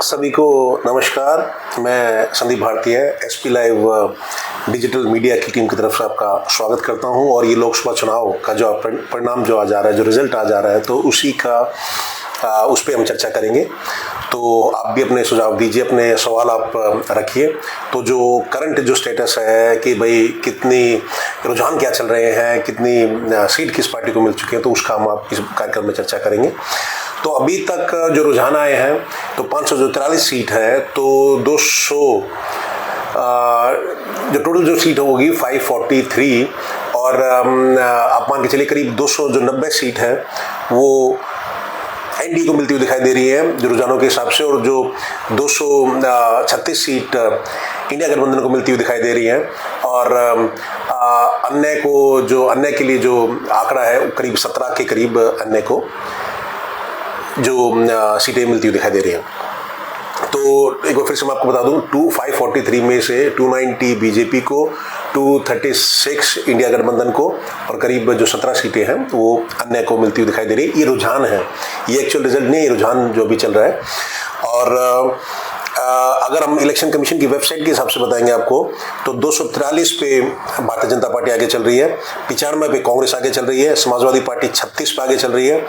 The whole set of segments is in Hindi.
सभी को नमस्कार। मैं संदीप भारतीय एसपी लाइव डिजिटल मीडिया की टीम की तरफ से आपका स्वागत करता हूं। और ये लोकसभा चुनाव का जो परिणाम जो आ जा रहा है, जो रिजल्ट आ जा रहा है, तो उसी का उस पर हम चर्चा करेंगे। तो आप भी अपने सुझाव दीजिए, अपने सवाल आप रखिए। तो जो करंट जो स्टेटस है कि भाई कितनी रुझान क्या चल रहे हैं, कितनी सीट किस पार्टी को मिल चुकी है, तो उसका हम आप इस कार्यक्रम में चर्चा करेंगे। तो अभी तक जो रुझान आए हैं तो 543 सीट है, तो 200 जो टोटल जो सीट होगी 543, और आप मान के चलिए करीब 290 सीट है वो एनडीए को मिलती हुई दिखाई दे रही है जो रुझानों के हिसाब से, और जो 236 सीट इंडिया गठबंधन को मिलती हुई दिखाई दे रही है। और अन्य के लिए जो आंकड़ा है करीब 17 के करीब अन्य को जो सीटें मिलती हुई दिखाई दे रही हैं। तो एक बार फिर से मैं आपको बता दूं, 543 में से 290 बीजेपी को, 236 इंडिया गठबंधन को, और करीब जो 17 सीटें हैं वो अन्य को मिलती हुई दिखाई दे रही है। ये रुझान है, ये एक्चुअल रिजल्ट नहीं है, रुझान जो भी चल रहा है। और अगर हम इलेक्शन कमीशन की वेबसाइट के हिसाब से बताएंगे आपको, तो 243 पे भारतीय जनता पार्टी आगे चल रही है, 95 पे कांग्रेस आगे चल रही है, समाजवादी पार्टी 36 पे आगे चल रही है,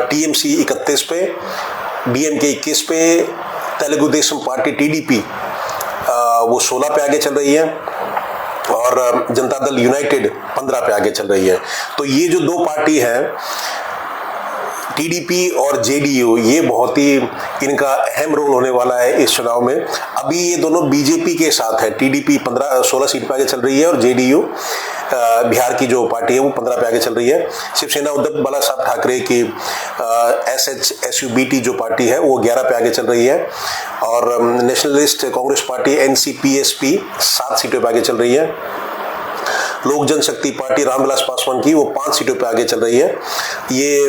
टीएमसी 31 पे, डीएमके 21 पे, तेलुगु देशम पार्टी टीडीपी वो 16 पे आगे चल रही है, और जनता दल यूनाइटेड 15 पे आगे चल रही है। तो ये जो दो पार्टी है टीडीपी और जेडीयू, ये बहुत ही इनका अहम रोल होने वाला है इस चुनाव में। अभी ये दोनों बीजेपी के साथ है, टीडीपी 16 सीट पे आगे चल रही है, और जेडीयू बिहार की जो पार्टी है वो 15 पे आगे चल रही है। शिवसेना उद्धव बाला साहब ठाकरे की SHSUBT जो पार्टी है वो 11 पे आगे चल रही है, और नेशनलिस्ट कांग्रेस पार्टी NCPSP 7 सीटों पे आगे चल रही है। लोक जनशक्ति पार्टी रामविलास पासवान की वो 5 सीटों पे आगे चल रही है। ये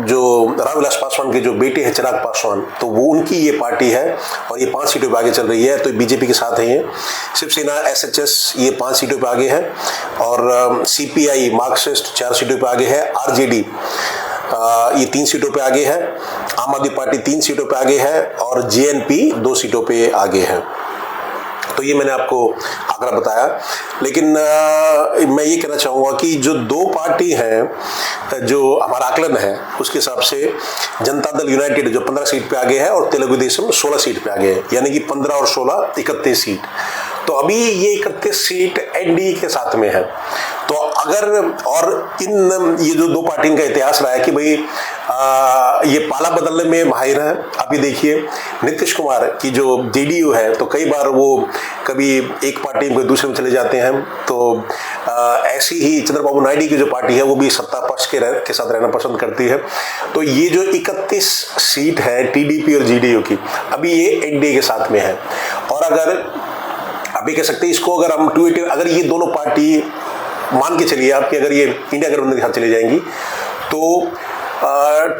जो रामविलास पासवान के जो बेटे हैं चिराग पासवान, तो वो उनकी ये पार्टी है, और ये 5 सीटों पे आगे चल रही है, तो बीजेपी के साथ है ये। शिवसेना SHS ये 5 सीटों पे आगे है, और CPI मार्क्सिस्ट 4 सीटों पे आगे है, RJD ये 3 सीटों पे आगे है, आम आदमी पार्टी 3 सीटों पे आगे है, और JNP 2 सीटों पे आगे है। तो ये मैंने आपको आंकड़ा बताया। लेकिन मैं ये कहना चाहूँगा कि जो दो पार्टी हैं, जो हमारा आकलन है उसके हिसाब से जनता दल यूनाइटेड जो 15 सीट पे आगे है, और तेलुगु देशम 16 सीट पे आगे है, यानी कि 15 और 16 31 सीट। तो अभी ये 31 सीट एनडीए के साथ में है। तो अगर और ये जो दो पार्टियों का इतिहास रहा है कि भाई ये पाला बदलने में माहिर है। अभी देखिए नीतीश कुमार की जो जेडीयू है, तो कई बार वो कभी एक पार्टी में दूसरे में चले जाते हैं। तो ऐसी ही चंद्रबाबू नायडू की जो पार्टी है वो भी सत्ता पक्ष के साथ रहना पसंद करती है। तो ये जो 31 सीट है टीडीपी और जेडीयू की, अभी ये एनडीए के साथ में है। और अगर अभी कह सकते हैं इसको, अगर हम 280, अगर ये दोनों पार्टी मान के चलिए आपकी, अगर ये इंडिया गठबंधन के साथ चली जाएंगी तो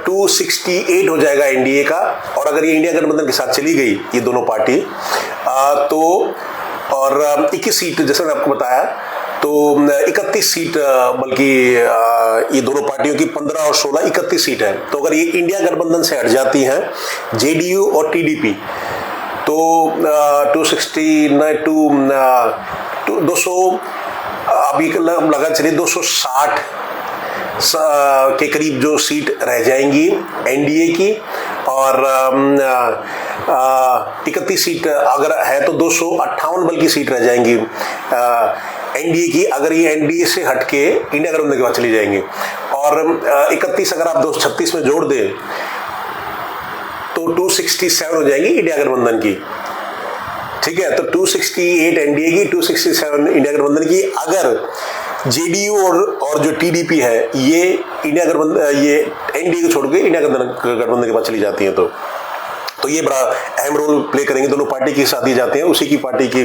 268 हो जाएगा एनडीए का। और अगर ये इंडिया गठबंधन के साथ चली गई ये दोनों पार्टी तो और 21 सीट, जैसे मैंने आपको बताया, तो 31 सीट, बल्कि ये दोनों पार्टियों की 15 और 16 31 सीट है। तो अगर ये इंडिया गठबंधन से हट जाती हैं जेडीयू और टीडीपी, तो 200 अभी लगा चलिए 260 के करीब जो सीट रह जाएंगी एनडीए की, और 31 सीट अगर है तो 258 बल्कि सीट रह जाएंगी एनडीए की, अगर ये एनडीए से हटके इंडिया गठबंधन के बाद चली जाएंगी। और 31 अगर आप 236 में जोड़ दें तो 267 हो जाएंगी इंडिया गठबंधन की। ठीक है, तो 268 एनडीए की, 267 इंडिया गठबंधन की। अगर जेडीयू और जो टीडीपी है ये इंडिया गठबंधन, ये एनडीए को छोड़ के इंडिया गठबंधन के पास चली जाती है, तो ये बड़ा अहम रोल प्ले करेंगे। दोनों पार्टी की साथ ही जाते हैं, उसी की पार्टी की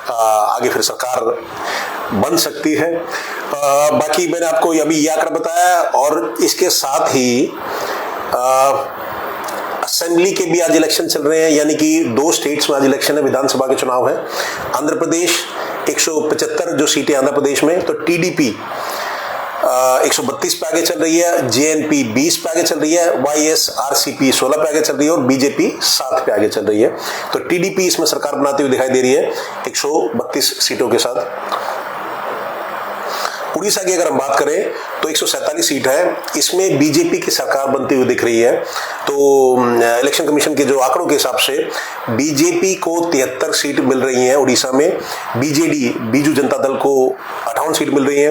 आगे फिर सरकार बन सकती है। बाकी मैंने आपको अभी ये आंकड़ा बताया, और इसके साथ ही असेंबली के भी आज इलेक्शन चल रहे हैं, यानी कि 2 स्टेट्स में आज इलेक्शन है, विधानसभा के चुनाव है। आंध्र प्रदेश 175 जो सीटें आंध्र प्रदेश में, तो टीडीपी 132 पे आगे चल रही है, जेएनपी 20 पे आगे चल रही है, वाईएसआरसीपी 16 पे आगे चल रही है और बीजेपी 7 पे आगे चल रही है। तो टीडीपी इसमें सरकार बनाती हुई दिखाई दे रही है 132 सीटों के साथ। उड़ीसा की अगर हम बात करें तो 147 सीट है, इसमें बीजेपी की सरकार बनती हुई दिख रही है। तो इलेक्शन कमीशन के जो आंकड़ों के हिसाब से बीजेपी को 73 सीट मिल रही हैं उड़ीसा में, बीजेडी बीजू जनता दल को 58 सीट मिल रही है,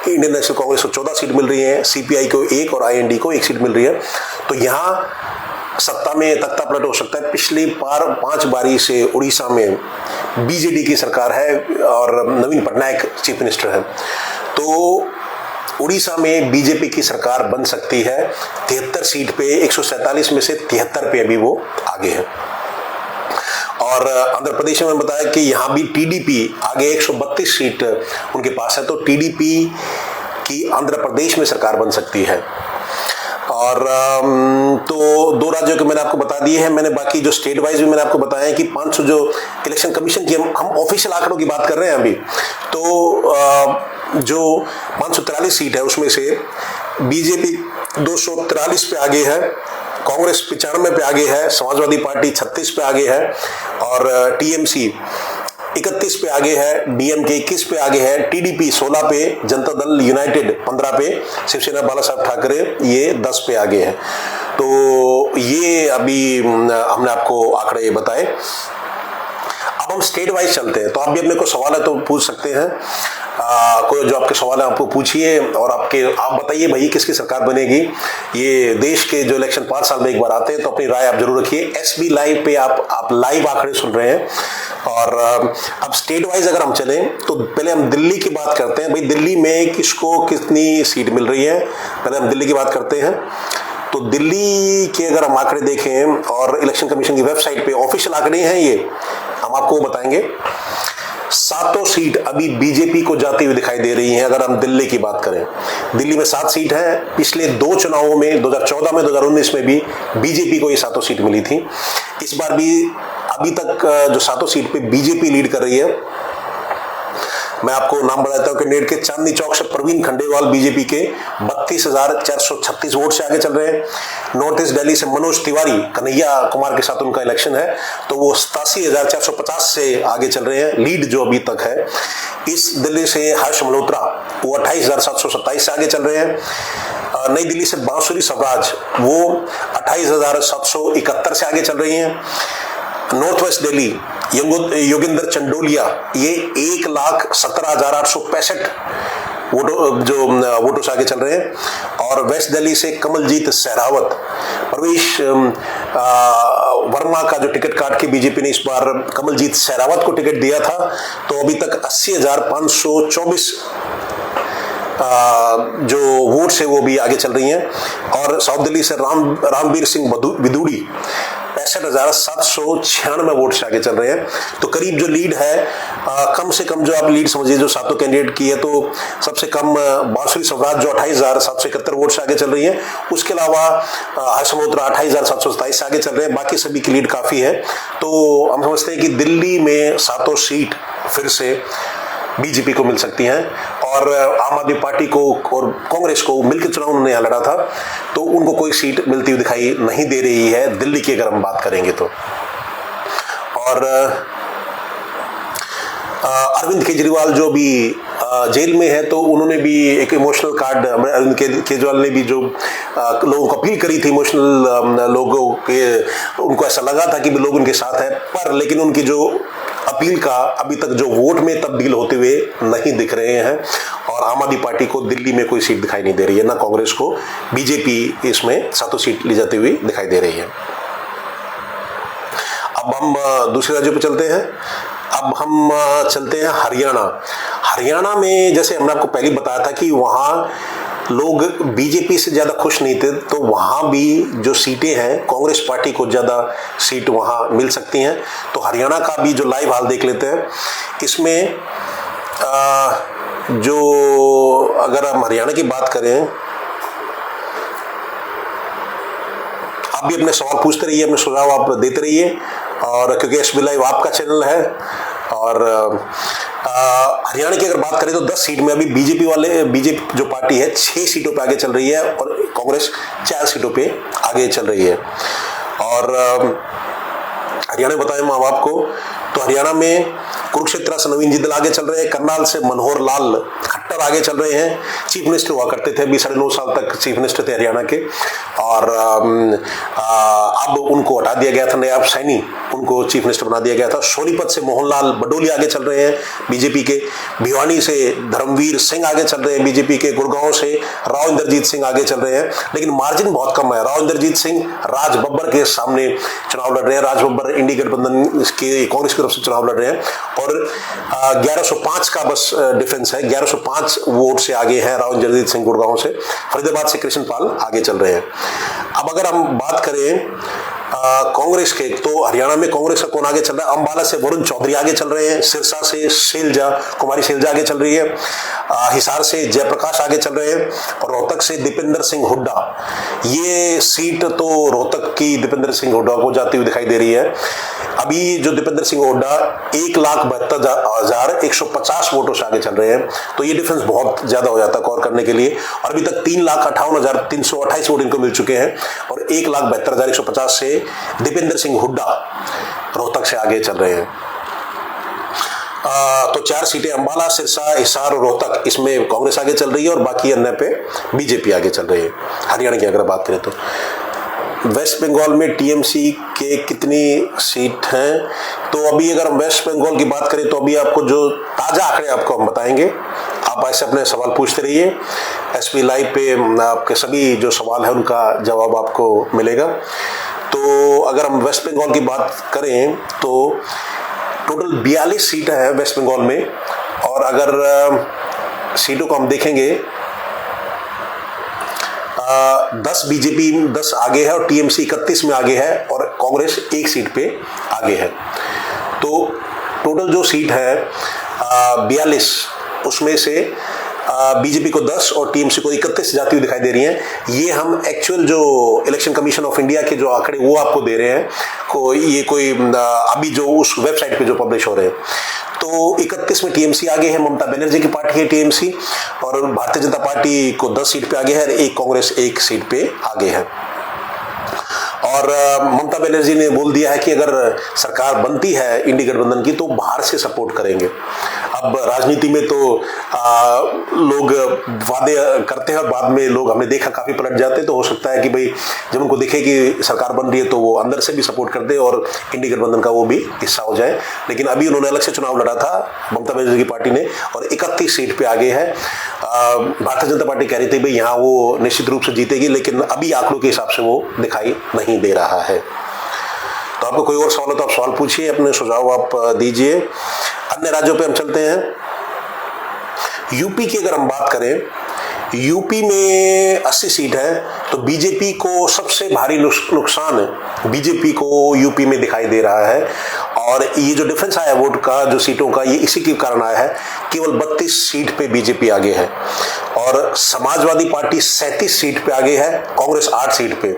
इंडियन नेशनल कांग्रेस को 14 सीट मिल रही है, सीपीआई को 1 और आईएनडी को 1 सीट मिल रही है। तो यहाँ सत्ता में तख्ता पलट हो सकता है। पिछली बार 5 बारी से उड़ीसा में बीजेडी की सरकार है और नवीन पटनायक चीफ मिनिस्टर है। तो उड़ीसा में बीजेपी की सरकार बन सकती है 73 सीट पे, 147 में से 73 पे अभी वो आगे है। और आंध्र प्रदेश में बताया कि यहाँ भी टीडीपी आगे 132 सीट उनके पास है, तो टीडीपी की आंध्र प्रदेश में सरकार बन सकती है। और तो 2 राज्यों के मैंने आपको बता दिए हैं। मैंने बाकी जो स्टेट वाइज भी मैंने आपको बताया है कि 500 जो इलेक्शन कमीशन की हम ऑफिशियल आंकड़ों की बात कर रहे हैं अभी, तो जो 543 सीट है उसमें से बीजेपी 243 पे आगे है, कांग्रेस 95 पे आगे है, समाजवादी पार्टी 36 पे आगे है और टीएमसी 31 पे आगे है, डीएमके 21 पे आगे है, टीडीपी 16 पे, जनता दल यूनाइटेड 15 पे, शिवसेना बाला साहब ठाकरे ये 10 पे आगे है। तो ये अभी हमने आपको आंकड़े बताए। अब हम स्टेट वाइज चलते हैं। तो आप भी अपने को सवाल है तो पूछ सकते हैं, कोई जो आपके सवाल है आपको पूछिए और आप बताइए भाई किसकी सरकार बनेगी। ये देश के जो इलेक्शन 5 साल में एक बार आते हैं, तो अपनी राय आप जरूर रखिए। एसबी लाइव पे आप लाइव आंकड़े सुन रहे हैं। और अब स्टेट वाइज अगर हम चलें तो पहले हम दिल्ली की बात करते हैं। भाई दिल्ली में किसको कितनी सीट मिल रही है, पहले हम दिल्ली की बात करते हैं। तो दिल्ली के अगर हम आंकड़े देखें और इलेक्शन कमीशन की वेबसाइट पे ऑफिशियल आंकड़े हैं, ये हम आपको बताएंगे। 7 सीट अभी बीजेपी को जाती हुई दिखाई दे रही हैं। अगर हम दिल्ली की बात करें, दिल्ली में 7 सीट है। पिछले 2 चुनावों में 2014 में 2019 में भी बीजेपी को ये 7 सीट मिली थी। इस बार भी अभी तक जो 7 सीट पे बीजेपी लीड कर रही है। मैं आपको नाम बताता हूं कि नेट के चांदनी चौक से प्रवीण खंडेलवाल बीजेपी के 32,436 वोट से आगे चल रहे हैं। नॉर्थ ईस्ट दिल्ली से मनोज तिवारी, कन्हैया कुमार के साथ उनका इलेक्शन है, तो वो 87,450 से आगे चल रहे हैं, लीड जो अभी तक है। ईस्ट दिल्ली से हर्ष मल्होत्रा वो 28,727 से आगे चल रहे हैं। नई दिल्ली से बांसुरी स्वराज वो 28,771 से आगे चल रही हैं। नॉर्थ वेस्ट दिल्ली योगेंद्र चंडोलिया ये 1,17,865 वोटों से आगे चल रहे हैं। और वेस्ट दिल्ली से कमलजीत सहरावत, प्रवेश वर्मा का जो टिकट काट के बीजेपी ने इस बार कमलजीत सहरावत को टिकट दिया था, तो अभी तक 80,524 जो वोट से वो भी आगे चल रही हैं। और साउथ दिल्ली से रामवीर सिंह विदुड़ी 65,796 वोट से आगे चल रहे हैं। तो करीब जो लीड है, कम से कम जो आप लीड समझिए जो 7 कैंडिडेट की है, तो सबसे कम बांसुरी स्वराज जो 28,771 वोट से आगे चल रही है। उसके अलावा हर्ष मल्होत्रा 28,727 से आगे चल रहे हैं। बाकी सभी की लीड काफी है। तो हम समझते हैं कि दिल्ली में 7 सीट फिर से बीजेपी को मिल सकती हैं। और आम आदमी पार्टी को और कांग्रेस को मिलकर चुनाव उन्होंने यहाँ लड़ा था, तो उनको कोई सीट मिलती हुई दिखाई नहीं दे रही है दिल्ली की अगर हम बात करेंगे तो। और अरविंद केजरीवाल जो भी जेल में है, तो उन्होंने भी एक इमोशनल कार्ड, अरविंद केजरीवाल ने भी जो लोगों को अपील करी थी, इमोशनल लोगों के, उनको ऐसा लगा था कि भी लोग उनके साथ है, पर लेकिन उनकी जो अपील का अभी तक जो वोट में तब्दील होते हुए नहीं दिख रहे हैं। और आम आदमी पार्टी को दिल्ली में कोई सीट दिखाई नहीं दे रही है, ना कांग्रेस को। बीजेपी इसमें 7 सीट ले जाती हुई दिखाई दे रही है। अब हम दूसरे राज्यों पर चलते हैं। अब हम चलते हैं हरियाणा। हरियाणा में जैसे हमने आपको पहले बताया था कि वहाँ लोग बीजेपी से ज्यादा खुश नहीं थे, तो वहां भी जो सीटें हैं कांग्रेस पार्टी को ज्यादा सीट वहां मिल सकती हैं। तो हरियाणा का भी जो लाइव हाल देख लेते हैं। इसमें जो अगर हम हरियाणा की बात करें, आप भी अपने सवाल पूछते रहिए, अपने सुझाव आप देते रहिए, और क्योंकि एसबी लाइव आपका चैनल है और हरियाणा की अगर बात करें तो 10 सीट में अभी बीजेपी जो पार्टी है 6 सीटों पे आगे चल रही है और कांग्रेस 4 सीटों पे आगे चल रही है। और हरियाणा में बताएं हम आपको तो हरियाणा में कुरुक्षेत्र से नवीन जिंदल आगे चल रहे हैं, करनाल से मनोहर लाल खट्टर आगे चल रहे हैं। चीफ मिनिस्टर हुआ करते थे, अभी 9.5 साल तक चीफ मिनिस्टर थे हरियाणा के, और अब उनको हटा दिया गया था, नयाब सैनी उनको चीफ मिनिस्टर बना दिया गया था। सोनीपत से मोहनलाल बडोली आगे चल रहे हैं बीजेपी के, भिवानी से धर्मवीर सिंह आगे चल रहे हैं बीजेपी के, गुड़गांव से राव इंद्रजीत सिंह आगे चल रहे हैं, लेकिन मार्जिन बहुत कम है। राव इंद्रजीत सिंह राज बब्बर के सामने चुनाव लड़ रहे हैं, राज बब्बर इंडी गठबंधन के कांग्रेस की तरफ से चुनाव लड़ रहे हैं, और 1105 का बस डिफरेंस है, 1105 वोट से आगे है राव इंद्रजीत सिंह गुड़गांव से। फरीदाबाद से कृष्ण पाल आगे चल रहे हैं। अब अगर हम बात करें कांग्रेस के, तो हरियाणा में कांग्रेस का कौन आगे चल रहा है? अंबाला से वरुण चौधरी आगे चल रहे हैं, सिरसा से कुमारी शैलजा आगे चल रही है, हिसार से जयप्रकाश आगे चल रहे हैं, और रोहतक से दीपेंद्र सिंह हुड्डा। ये सीट तो रोहतक की दीपेंद्र सिंह हुड्डा को जाती हुई दिखाई दे रही है। अभी जो दीपेंद्र सिंह हुड्डा 1,72,150 वोटों से आगे चल रहे हैं, तो ये डिफरेंस बहुत ज्यादा हो जाता है कवर करने के लिए, और अभी तक 3,58,328 वोट इनको मिल चुके हैं, और 1,72,150 से दीपेंद्र सिंह हुड्डा रोहतक से आगे चल रहे हैं। तो 4 सीटें अंबाला, सिरसा, हिसार और रोहतक, इसमें कांग्रेस आगे चल रही है, और बाकी अन्य पे बीजेपी आगे चल रही है। हरियाणा की अगर बात करें तो वेस्ट बंगाल में टीएमसी के कितनी सीट हैं? तो अभी अगर हम वेस्ट बंगाल की बात करें तो अभी आपको जो ताजा आंकड़े आपको हम बताएंगे, आप ऐसे अपने सवाल पूछते रहिए। एसपी लाइव पे आपके सभी जो सवाल है उनका जवाब आपको मिलेगा। तो अगर हम वेस्ट बंगाल की बात करें तो टोटल 42 सीटें हैं वेस्ट बंगाल में, और अगर सीटों को हम देखेंगे 10 बीजेपी 10 आगे है, और टीएमसी 31 में आगे है, और कांग्रेस 1 सीट पे आगे है। तो टोटल जो सीट है 42, उसमें से बीजेपी को 10 और टीएमसी को 31 जाती हुई दिखाई दे रही हैं। ये हम एक्चुअल जो इलेक्शन कमीशन ऑफ इंडिया के जो आंकड़े वो आपको दे रहे हैं, ये कोई अभी जो उस वेबसाइट पे जो पब्लिश हो रहे हैं। तो 31 में टीएमसी आगे है, ममता बनर्जी की पार्टी है टीएमसी, और भारतीय जनता पार्टी को 10 सीट पे आगे है, और एक कांग्रेस 1 सीट पे आगे है। और ममता बनर्जी ने बोल दिया है कि अगर सरकार बनती है इंडी गठबंधन की तो बाहर से सपोर्ट करेंगे। अब राजनीति में तो लोग वादे करते हैं और बाद में लोग, हमने देखा, काफी पलट जाते हैं। तो हो सकता है कि भाई जब उनको दिखे कि सरकार बन रही है तो वो अंदर से भी सपोर्ट कर दे और इंडी गठबंधन का वो भी हिस्सा हो जाए। लेकिन अभी उन्होंने अलग से चुनाव लड़ा था ममता बनर्जी की पार्टी ने, और 31 सीट पे आगे है। भारतीय जनता पार्टी कह रही थी भाई यहाँ वो निश्चित रूप से जीतेगी, लेकिन अभी आंकड़ों के हिसाब से वो दिखाई नहीं दे रहा है। तो आपको कोई और सवाल हो तो आप सवाल पूछिए, अपने सुझाव आप दीजिए। अन्य राज्यों पे हम चलते हैं। यूपी की अगर हम बात करें, यूपी में 80 सीट है, तो बीजेपी को सबसे भारी नुकसान बीजेपी को यूपी में दिखाई दे रहा है। और ये जो डिफरेंस आया वोट का, जो सीटों का, ये इसी के कारण आया है। केवल 32 सीट पे बीजेपी आगे है, और समाजवादी पार्टी 37 सीट पे आगे है, कांग्रेस 8 सीट पे।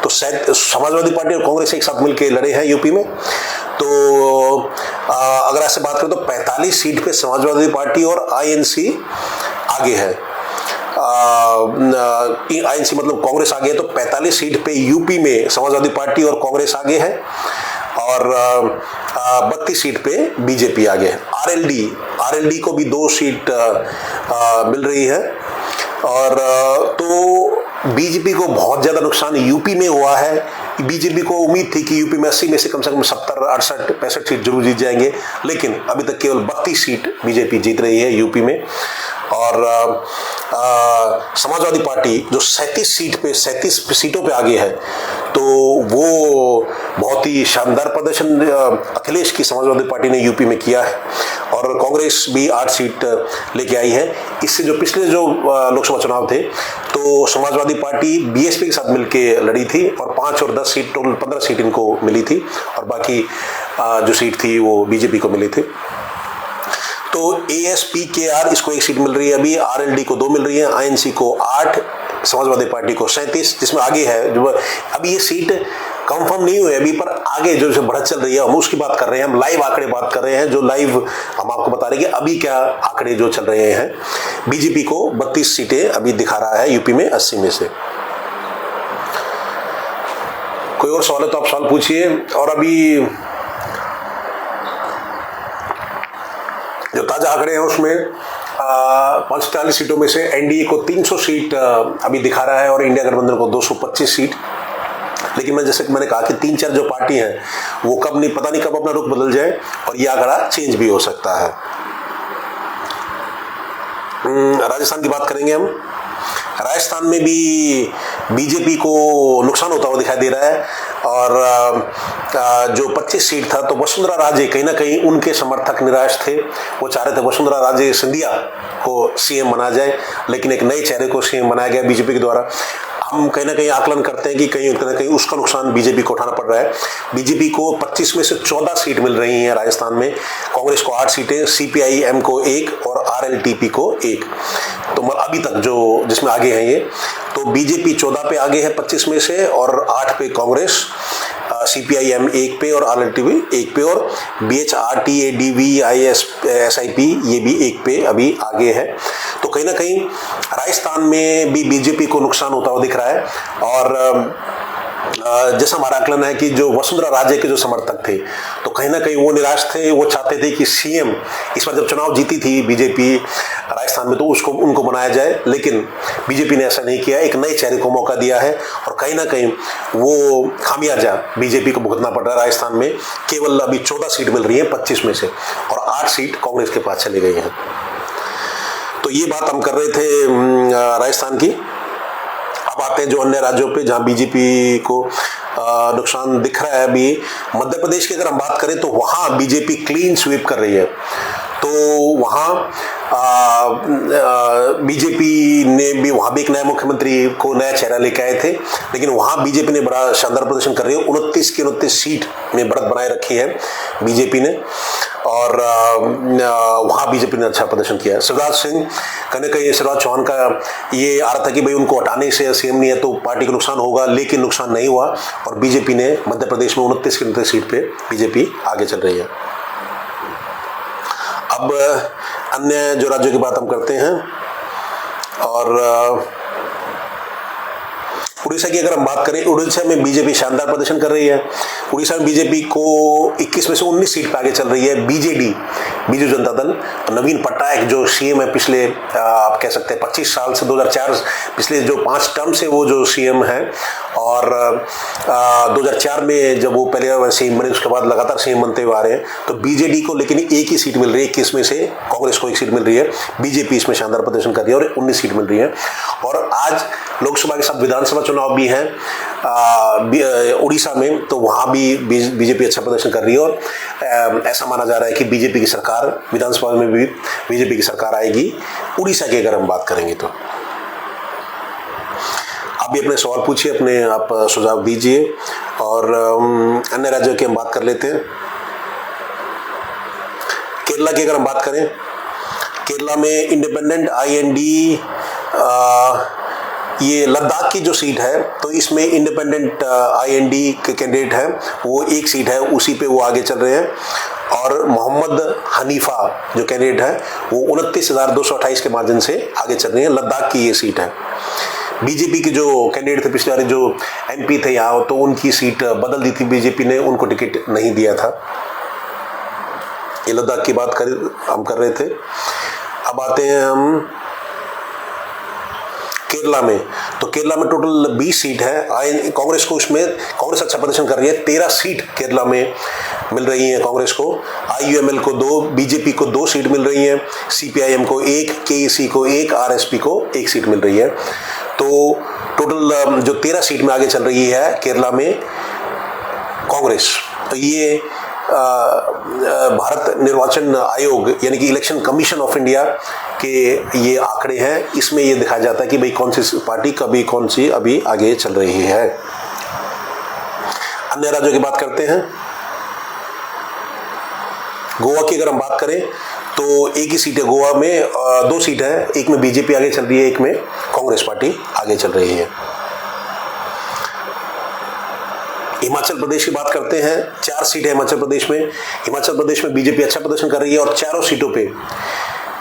तो समाजवादी पार्टी और कांग्रेस एक साथ मिलकर लड़े हैं यूपी में। तो अगर ऐसे बात करें तो 45 सीट पे समाजवादी पार्टी और आईएनसी आगे है। आईएनसी मतलब कांग्रेस आगे है, तो 45 सीट पे यूपी में समाजवादी पार्टी और कांग्रेस आगे है, और 32 सीट पे बीजेपी आगे है। आरएलडी को भी 2 सीट मिल रही है। और तो बीजेपी को बहुत ज्यादा नुकसान यूपी में हुआ है। बीजेपी को उम्मीद थी कि यूपी में 80 में से कम 70, 68, 65 सीट जरूर जीत जाएंगे, लेकिन अभी तक केवल 32 सीट बीजेपी जीत रही है यूपी में। और समाजवादी पार्टी जो 37 सीटों पे आगे है, तो वो बहुत ही शानदार प्रदर्शन अखिलेश की समाजवादी पार्टी ने यूपी में किया है। और कांग्रेस भी 8 सीट लेके आई है। इससे जो पिछले जो लोकसभा चुनाव थे, तो समाजवादी पार्टी बीएसपी के साथ मिलकर लड़ी थी, और 5 और 10 सीट, टोटल 15 सीट इनको मिली थी, और बाकी जो सीट थी वो बीजेपी को मिली थी। तो एएसपीकेआर इसको 1 सीट मिल रही है अभी, आरएलडी को 2 मिल रही है, आईएनसी को 8, समाजवादी पार्टी को 37, जिसमें आगे है जो अभी ये सीट कंफर्म नहीं हुए अभी, पर आगे जो बढ़त चल रही है हम उसकी बात कर रहे हैं। हम लाइव आंकड़े बात कर रहे हैं, जो लाइव हम आपको बता रहे हैं कि अभी क्या आंकड़े जो चल रहे हैं। बीजेपी को 32 सीटें अभी दिखा रहा है यूपी में 80 में से। कोई और सवाल है तो आप सवाल पूछिए। और अभी जो ताजा आंकड़े हैं उसमें 540 सीटों में से एनडीए को 300 सीट अभी दिखा रहा है और इंडिया गठबंधन को 225 सीट। लेकिन जैसे मैंने कहा कि 3-4 जो पार्टी हैं वो कब नहीं, पता नहीं कब अपना रुख बदल जाए और ये आंकड़ा चेंज भी हो सकता है। राजस्थान की बात करेंगे हम। राजस्थान में भी बीजेपी को नुकसान होता हुआ दिखाई दे रहा है और जो 25 सीट था तो वसुंधरा राजे कहीं ना कहीं उनके समर्थक निराश थे। वो चाह रहे थे वसुंधरा राजे सिंधिया को सीएम बना जाए, लेकिन एक नए चेहरे को सीएम बनाया गया बीजेपी के द्वारा। हम कहीं ना कहीं आकलन करते हैं कि कहीं ना कहीं उसका नुकसान बीजेपी को उठाना पड़ रहा है। बीजेपी को 25 में से 14 सीट मिल रही हैं राजस्थान में, कांग्रेस को 8 सीटें, सीपीआई-एम को 1 और आरएलटीपी को 1। तो अभी तक जो जिसमें आगे हैं ये, तो बीजेपी 14 पे आगे है 25 में से और 8 पे कांग्रेस, सीपीआई-एम 1 पे और आरएलटीपी 1 पे और बीएचआरटीए, डीवीआईएसआईपी ये भी 1 पे अभी आगे है। तो कहीं ना कहीं राजस्थान में भी बीजेपी को नुकसान होता हुआ दिख रहा है। और जैसा हमारा आकलन है कि जो वसुंधरा राजे के जो समर्थक थे तो कहीं ना कहीं वो निराश थे। वो चाहते थे कि सीएम इस बार जब चुनाव जीती थी बीजेपी राजस्थान में तो उनको बनाया जाए, लेकिन बीजेपी ने ऐसा नहीं किया, एक नए चेहरे को मौका दिया है और कहीं ना कहीं वो खामियाजा बीजेपी को भुगतना पड़ रहा है। राजस्थान में केवल अभी 14 सीट मिल रही है 25 में से और 8 सीट कांग्रेस के पास चली गई है। तो ये बात हम कर रहे थे राजस्थान की। अब आते हैं जो अन्य राज्यों पे जहां बीजेपी को नुकसान दिख रहा है। अभी मध्य प्रदेश की अगर हम बात करें तो वहां बीजेपी क्लीन स्वीप कर रही है। तो वहां बीजेपी ने भी वहां भी एक नया मुख्यमंत्री को नया चेहरा लेके आए थे, लेकिन वहां बीजेपी ने बड़ा शानदार प्रदर्शन कर रही है। 29 की 29 सीट में बढ़त बनाए रखी है बीजेपी ने और वहां बीजेपी ने अच्छा प्रदर्शन किया है। शिवराज सिंह कहने का, शिवराज चौहान का ये आ रहा था कि भाई उनको हटाने से सीएम नहीं है तो पार्टी को नुकसान होगा, लेकिन नुकसान नहीं हुआ और बीजेपी ने मध्य प्रदेश में 29 की 29 सीट पे बीजेपी आगे चल रही है। अब अन्य जो राज्यों की बात हम करते हैं और उड़ीसा की अगर हम बात करें, उड़ीसा में बीजेपी शानदार प्रदर्शन कर रही है। उड़ीसा में बीजेपी को 21 में से 19 सीट पे आगे चल रही है। बीजेडी, बीजू जनता दल, नवीन पटनायक जो सीएम है पिछले आप कह सकते हैं 25 साल से 2004 पिछले जो 5 टर्म से वो जो सीएम है और 2004 में जब वो पहले सीएम बने उसके बाद लगातार सीएम बनते हुए आ रहे हैं। तो बीजेडी को लेकिन एक ही सीट मिल रही है 21 में से, कांग्रेस को 1 सीट मिल रही है। बीजेपी इसमें शानदार प्रदर्शन कर रही है और 19 सीट मिल रही है। और आज लोकसभा के साथ विधानसभा चुनाव भी हैं उड़ीसा में, तो वहां भी बीजेपी अच्छा प्रदर्शन कर रही है और ऐसा माना जा रहा है कि बीजेपी की सरकार विधानसभा में भी बीजेपी की सरकार आएगी उड़ीसा की अगर हम बात करेंगे तो। आप भी अपने सवाल पूछिए, अपने आप सुझाव दीजिए और अन्य राज्यों की हम बात कर लेते हैं। केरला की अगर हम बात करें, केरला में इंडिपेंडेंट आईएनडी ये लद्दाख की जो सीट है तो इसमें इंडिपेंडेंट आईएनडी के कैंडिडेट है, वो 1 सीट है उसी पे वो आगे चल रहे हैं। और मोहम्मद हनीफा जो कैंडिडेट है वो 29,228 के मार्जिन से आगे चल रहे हैं। लद्दाख की ये सीट है। बीजेपी के जो कैंडिडेट थे पिछले बार जो एमपी थे यहाँ, तो उनकी सीट बदल दी थी बीजेपी ने, उनको टिकट नहीं दिया था। ये लद्दाख की बात हम कर रहे थे। अब आते हैं हम केरला में। तो केरला में टोटल 20 सीट है कांग्रेस को, उसमें कांग्रेस अच्छा प्रदर्शन कर रही है। 13 सीट केरला में मिल रही है कांग्रेस को। आईयूएमएल को 2, बीजेपी को 2 सीट मिल रही है, सीपीआईएम को 1, केईसी को 1, आरएसपी को 1 सीट मिल रही है। तो टोटल जो 13 सीट में आगे चल रही है केरला में कांग्रेस। तो ये भारत निर्वाचन आयोग यानी कि इलेक्शन कमीशन ऑफ इंडिया के ये आंकड़े हैं। इसमें ये दिखाया जाता है कि भाई कौन सी पार्टी कभी कौन सी अभी आगे चल रही है। अन्य राज्यों की बात करते हैं। गोवा की अगर हम बात करें तो 1 ही सीट है गोवा में, 2 सीट है, एक में बीजेपी आगे चल रही है, एक में कांग्रेस पार्टी आगे चल रही है। हिमाचल प्रदेश की बात करते हैं, 4 सीट है हिमाचल प्रदेश में। हिमाचल प्रदेश में बीजेपी अच्छा प्रदर्शन कर रही है और चारों सीटों पे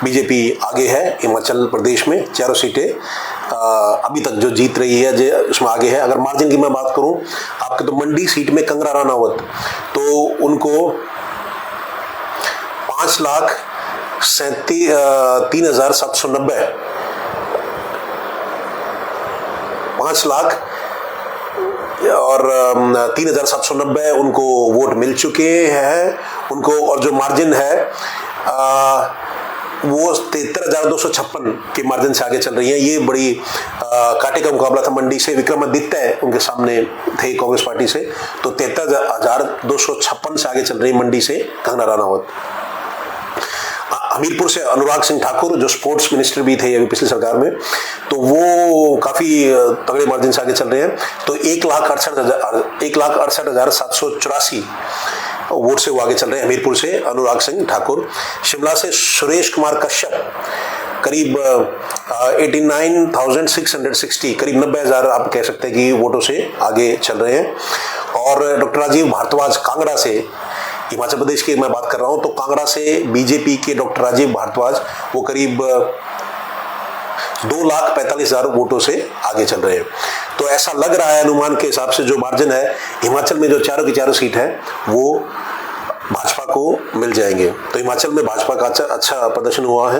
बीजेपी आगे है। हिमाचल प्रदेश में चारों सीटें अभी तक जो जीत रही है जो उसमें आगे है। अगर मार्जिन की मैं बात करूं आपके, तो मंडी सीट में कंगना रनावत, तो उनको 5,37,3,790 और 3,790 उनको वोट मिल चुके हैं उनको। और जो मार्जिन है वो 73,256 के मार्जिन से आगे चल रही है। ये बड़ी कांटे का मुकाबला था मंडी से। विक्रमादित्य उनके सामने थे कांग्रेस पार्टी से, तो 73,256 से आगे चल रही मंडी से कंगना रनावत। हमीरपुर से अनुराग सिंह ठाकुर जो स्पोर्ट्स मिनिस्टर भी थे अभी पिछली सरकार में, तो वो काफी तगड़े मार्जिन से आगे चल रहे हैं। तो 1,68,784 वोट से वो आगे चल रहे हैं हमीरपुर से अनुराग सिंह ठाकुर। शिमला से सुरेश कुमार कश्यप करीब 89,660 करीब 90,000 आप कह सकते हैं कि वोटों से आगे चल रहे हैं। और डॉक्टर राजीव भारद्वाज कांगड़ा से, हिमाचल प्रदेश की मैं बात कर रहा हूं, तो कांगड़ा से बीजेपी के डॉक्टर राजीव भारद्वाज वो करीब 2,45,000 वोटों से आगे चल रहे हैं। तो ऐसा लग रहा है अनुमान के हिसाब से जो मार्जिन है हिमाचल में, जो चारों की चारों सीट है वो भाजपा को मिल जाएंगे। तो हिमाचल में भाजपा का अच्छा प्रदर्शन हुआ है।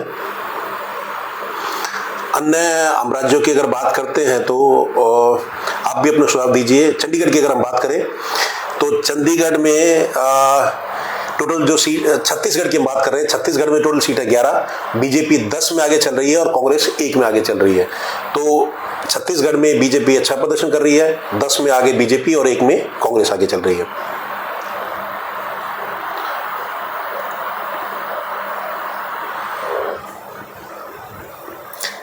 अन्य हम राज्यों की अगर बात करते हैं तो आप भी अपना सुझाव दीजिए। चंडीगढ़ की अगर हम बात करें तो चंडीगढ़ में टोटल जो सीट, छत्तीसगढ़ की हम बात कर रहे हैं, छत्तीसगढ़ में टोटल सीट है 11, बीजेपी 10 में आगे चल रही है और कांग्रेस 1 में आगे चल रही है। तो छत्तीसगढ़ में बीजेपी अच्छा प्रदर्शन कर रही है, 10 में आगे बीजेपी और 1 में कांग्रेस आगे चल रही है।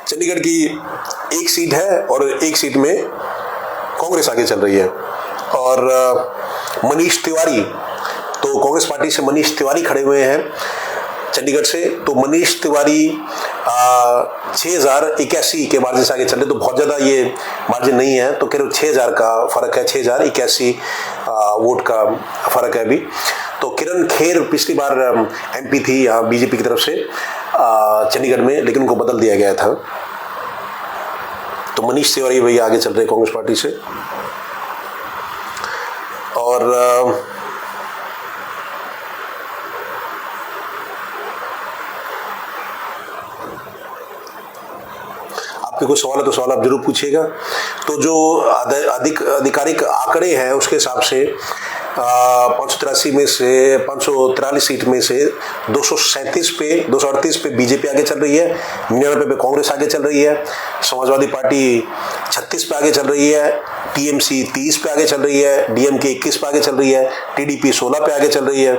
चंडीगढ़ की 1 सीट है और 1 सीट में कांग्रेस आगे चल रही है। और मनीष तिवारी, तो कांग्रेस पार्टी से मनीष तिवारी खड़े हुए हैं चंडीगढ़ से। तो मनीष तिवारी 6,081 के मार्जिन से आगे चल रहे, तो बहुत ज्यादा ये मार्जिन नहीं है, तो करीब 6,000 का फर्क है, 6,081 वोट का फर्क है अभी। तो किरण खेर पिछली बार एमपी थी बीजेपी की तरफ से चंडीगढ़ में, लेकिन उनको बदल दिया गया था। तो मनीष तिवारी भैया आगे चल रहे कांग्रेस पार्टी से। और आपके कोई सवाल है तो सवाल आप जरूर पूछिएगा। तो जो आधिकारिक आंकड़े हैं उसके हिसाब से 583 में से 543 सीट में से 238 पे बीजेपी आगे चल रही है, 99 पे कांग्रेस आगे चल रही है, समाजवादी पार्टी 36 पे आगे चल रही है, टीएमसी 30 पे आगे चल रही है, डीएमके 21 पे आगे चल रही है, टीडीपी 16 पे आगे चल रही है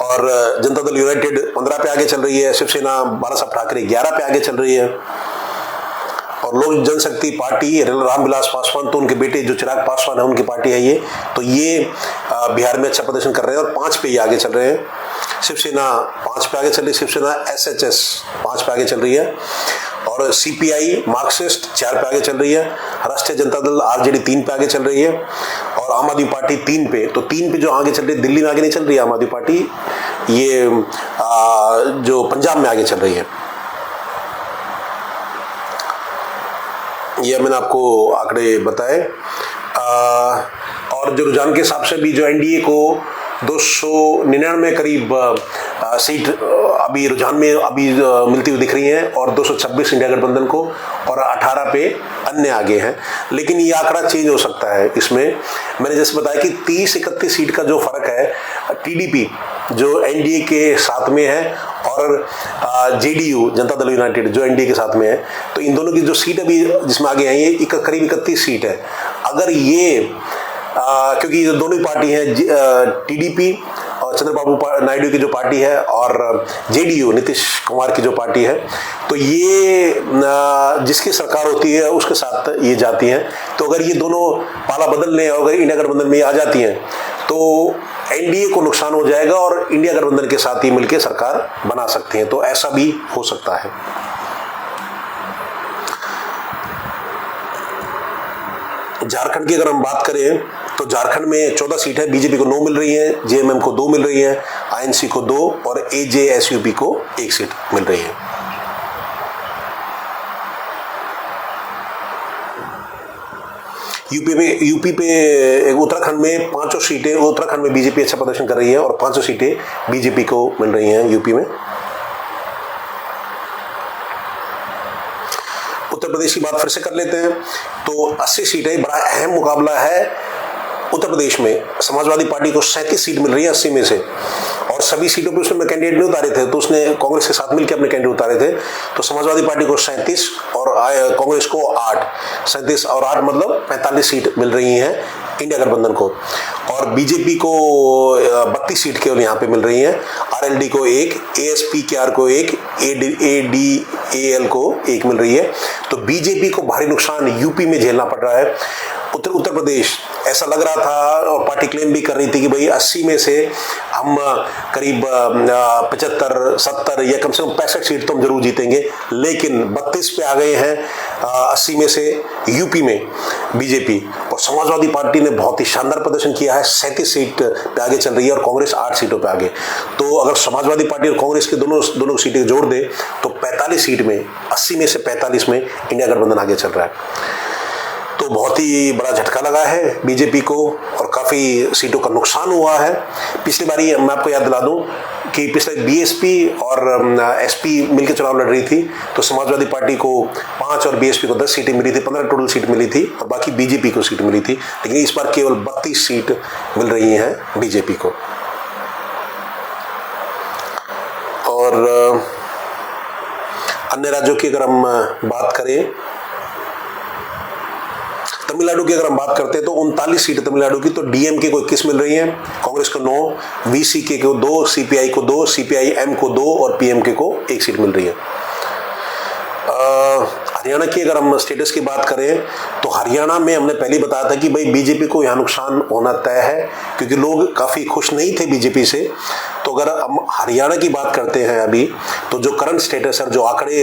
और जनता दल यूनाइटेड 15 पे आगे चल रही है, शिवसेना बाला साहब ठाकरे 11 पे आगे चल रही है और लोक जनशक्ति पार्टी रामविलास पासवान, तो उनके बेटे जो चिराग पासवान है उनकी पार्टी है ये, तो ये बिहार में अच्छा प्रदर्शन कर रहे हैं और 5 पे ये आगे चल रहे हैं। शिवसेना 5 पे आगे चल रही है, शिवसेना एसएचएस 5 पे आगे चल रही है और सीपीआई मार्क्सिस्ट 4 पे आगे चल रही है, राष्ट्रीय जनता दल आरजेडी 3 पे आगे चल रही है और आम आदमी पार्टी 3 पे। तो 3 पे जो आगे चल रही है, दिल्ली में आगे नहीं चल रही है आम आदमी पार्टी, ये जो पंजाब में आगे चल रही है। ये मैंने आपको आंकड़े बताए। और जो रुझान के हिसाब से भी जो एनडीए को 299 करीब सीट अभी रुझान में अभी मिलती हुई दिख रही हैं और 226 इंडिया गठबंधन को और 18 पे अन्य आगे हैं, लेकिन ये आंकड़ा चेंज हो सकता है। इसमें मैंने जैसे बताया कि 30-31 सीट का जो फर्क है, टीडीपी जो एनडीए के साथ में है और जेडीयू जनता दल यूनाइटेड जो एनडीए के साथ में है, तो इन दोनों की जो सीट अभी जिसमें आगे हैं ये करीब 31 सीट है। अगर ये क्योंकि ये दोनों ही पार्टी है, टीडीपी और चंद्रबाबू नायडू की जो पार्टी है और जेडीयू नीतीश कुमार की जो पार्टी है, तो ये जिसकी सरकार होती है उसके साथ ये जाती हैं। तो अगर ये दोनों पाला बदल लें और अगर इंडिया गठबंधन में ये आ जाती हैं तो एनडीए को नुकसान हो जाएगा और इंडिया गठबंधन के साथ ही मिलकर सरकार बना सकती हैं, तो ऐसा भी हो सकता है। झारखंड की अगर हम बात करें तो झारखंड में 14 सीट है, बीजेपी को 9 मिल रही है, जेएमएम को 2 मिल रही है, आईएनसी को 2 और एजेएसयूपी को 1 सीट मिल रही है। यूपी पे उत्तराखंड में 5 सीटें, उत्तराखंड में बीजेपी अच्छा प्रदर्शन कर रही है और 5 सीटें बीजेपी को मिल रही हैं यूपी में। उत्तर प्रदेश की बात फिर से कर लेते हैं तो 80 सीटें, बड़ा अहम मुकाबला है उत्तर प्रदेश में। समाजवादी पार्टी को 37 सीट मिल रही है 80 में से, और सभी सीटों पे उसने कैंडिडेट नहीं उतारे थे, तो उसने कांग्रेस के साथ मिलकर अपने कैंडिडेट उतारे थे। तो समाजवादी पार्टी को 37 और कांग्रेस को 8, 37 और 8 मतलब 45 सीट मिल रही हैं इंडिया गठबंधन को। और बीजेपी को 32 सीट केवल यहाँ पे मिल रही हैं, आरएलडी को 1, एएसपीकेआर को 1, एडीएल को 1 मिल रही है। तो बीजेपी को भारी नुकसान यूपी में झेलना पड़ रहा है। उत्तर प्रदेश ऐसा लग रहा था और पार्टी क्लेम भी कर रही थी कि भाई 80 में से हम करीब 75, 70 या कम से कम 65 सीट तो हम जरूर जीतेंगे, लेकिन 32 पे आ गए हैं 80 में से यूपी में बीजेपी। और समाजवादी पार्टी ने बहुत ही शानदार प्रदर्शन किया है, 37 सीट पे आगे चल रही है और कांग्रेस 8 सीटों पे आगे। तो अगर समाजवादी पार्टी और कांग्रेस के दोनों सीटें जोड़ दे तो 45 सीट में, 80 में से 45 में इंडिया गठबंधन आगे चल रहा है। तो बहुत ही बड़ा झटका लगा है बीजेपी को और काफी सीटों का नुकसान हुआ है। पिछली बारी मैं आपको याद दिला दूं कि पिछले बीएसपी और एसपी मिलकर चुनाव लड़ रही थी, तो समाजवादी पार्टी को 5 और बीएसपी को 10 सीटें मिली थी, 15 टोटल सीट मिली थी और बाकी बीजेपी को सीट मिली थी। लेकिन इस बार केवल 32 सीट मिल रही हैं बीजेपी को। और अन्य राज्यों की अगर हम बात करें, तमिलनाडु की अगर हम बात करते हैं तो 39 सीटें तमिलनाडु की, तो डीएमके को 21 मिल रही हैं, कांग्रेस को 9, वीसीके को 2, सीपीआई को 2, सीपीआई-एम को 2 और पीएमके को 1 सीट मिल रही है। हरियाणा की अगर हम स्टेटस की बात करें तो हरियाणा में हमने पहले बताया था कि भाई बीजेपी को यहाँ नुकसान होना तय है, क्योंकि लोग काफी खुश नहीं थे बीजेपी से। तो अगर हम हरियाणा की बात करते हैं अभी, तो जो करंट स्टेटस है, जो आंकड़े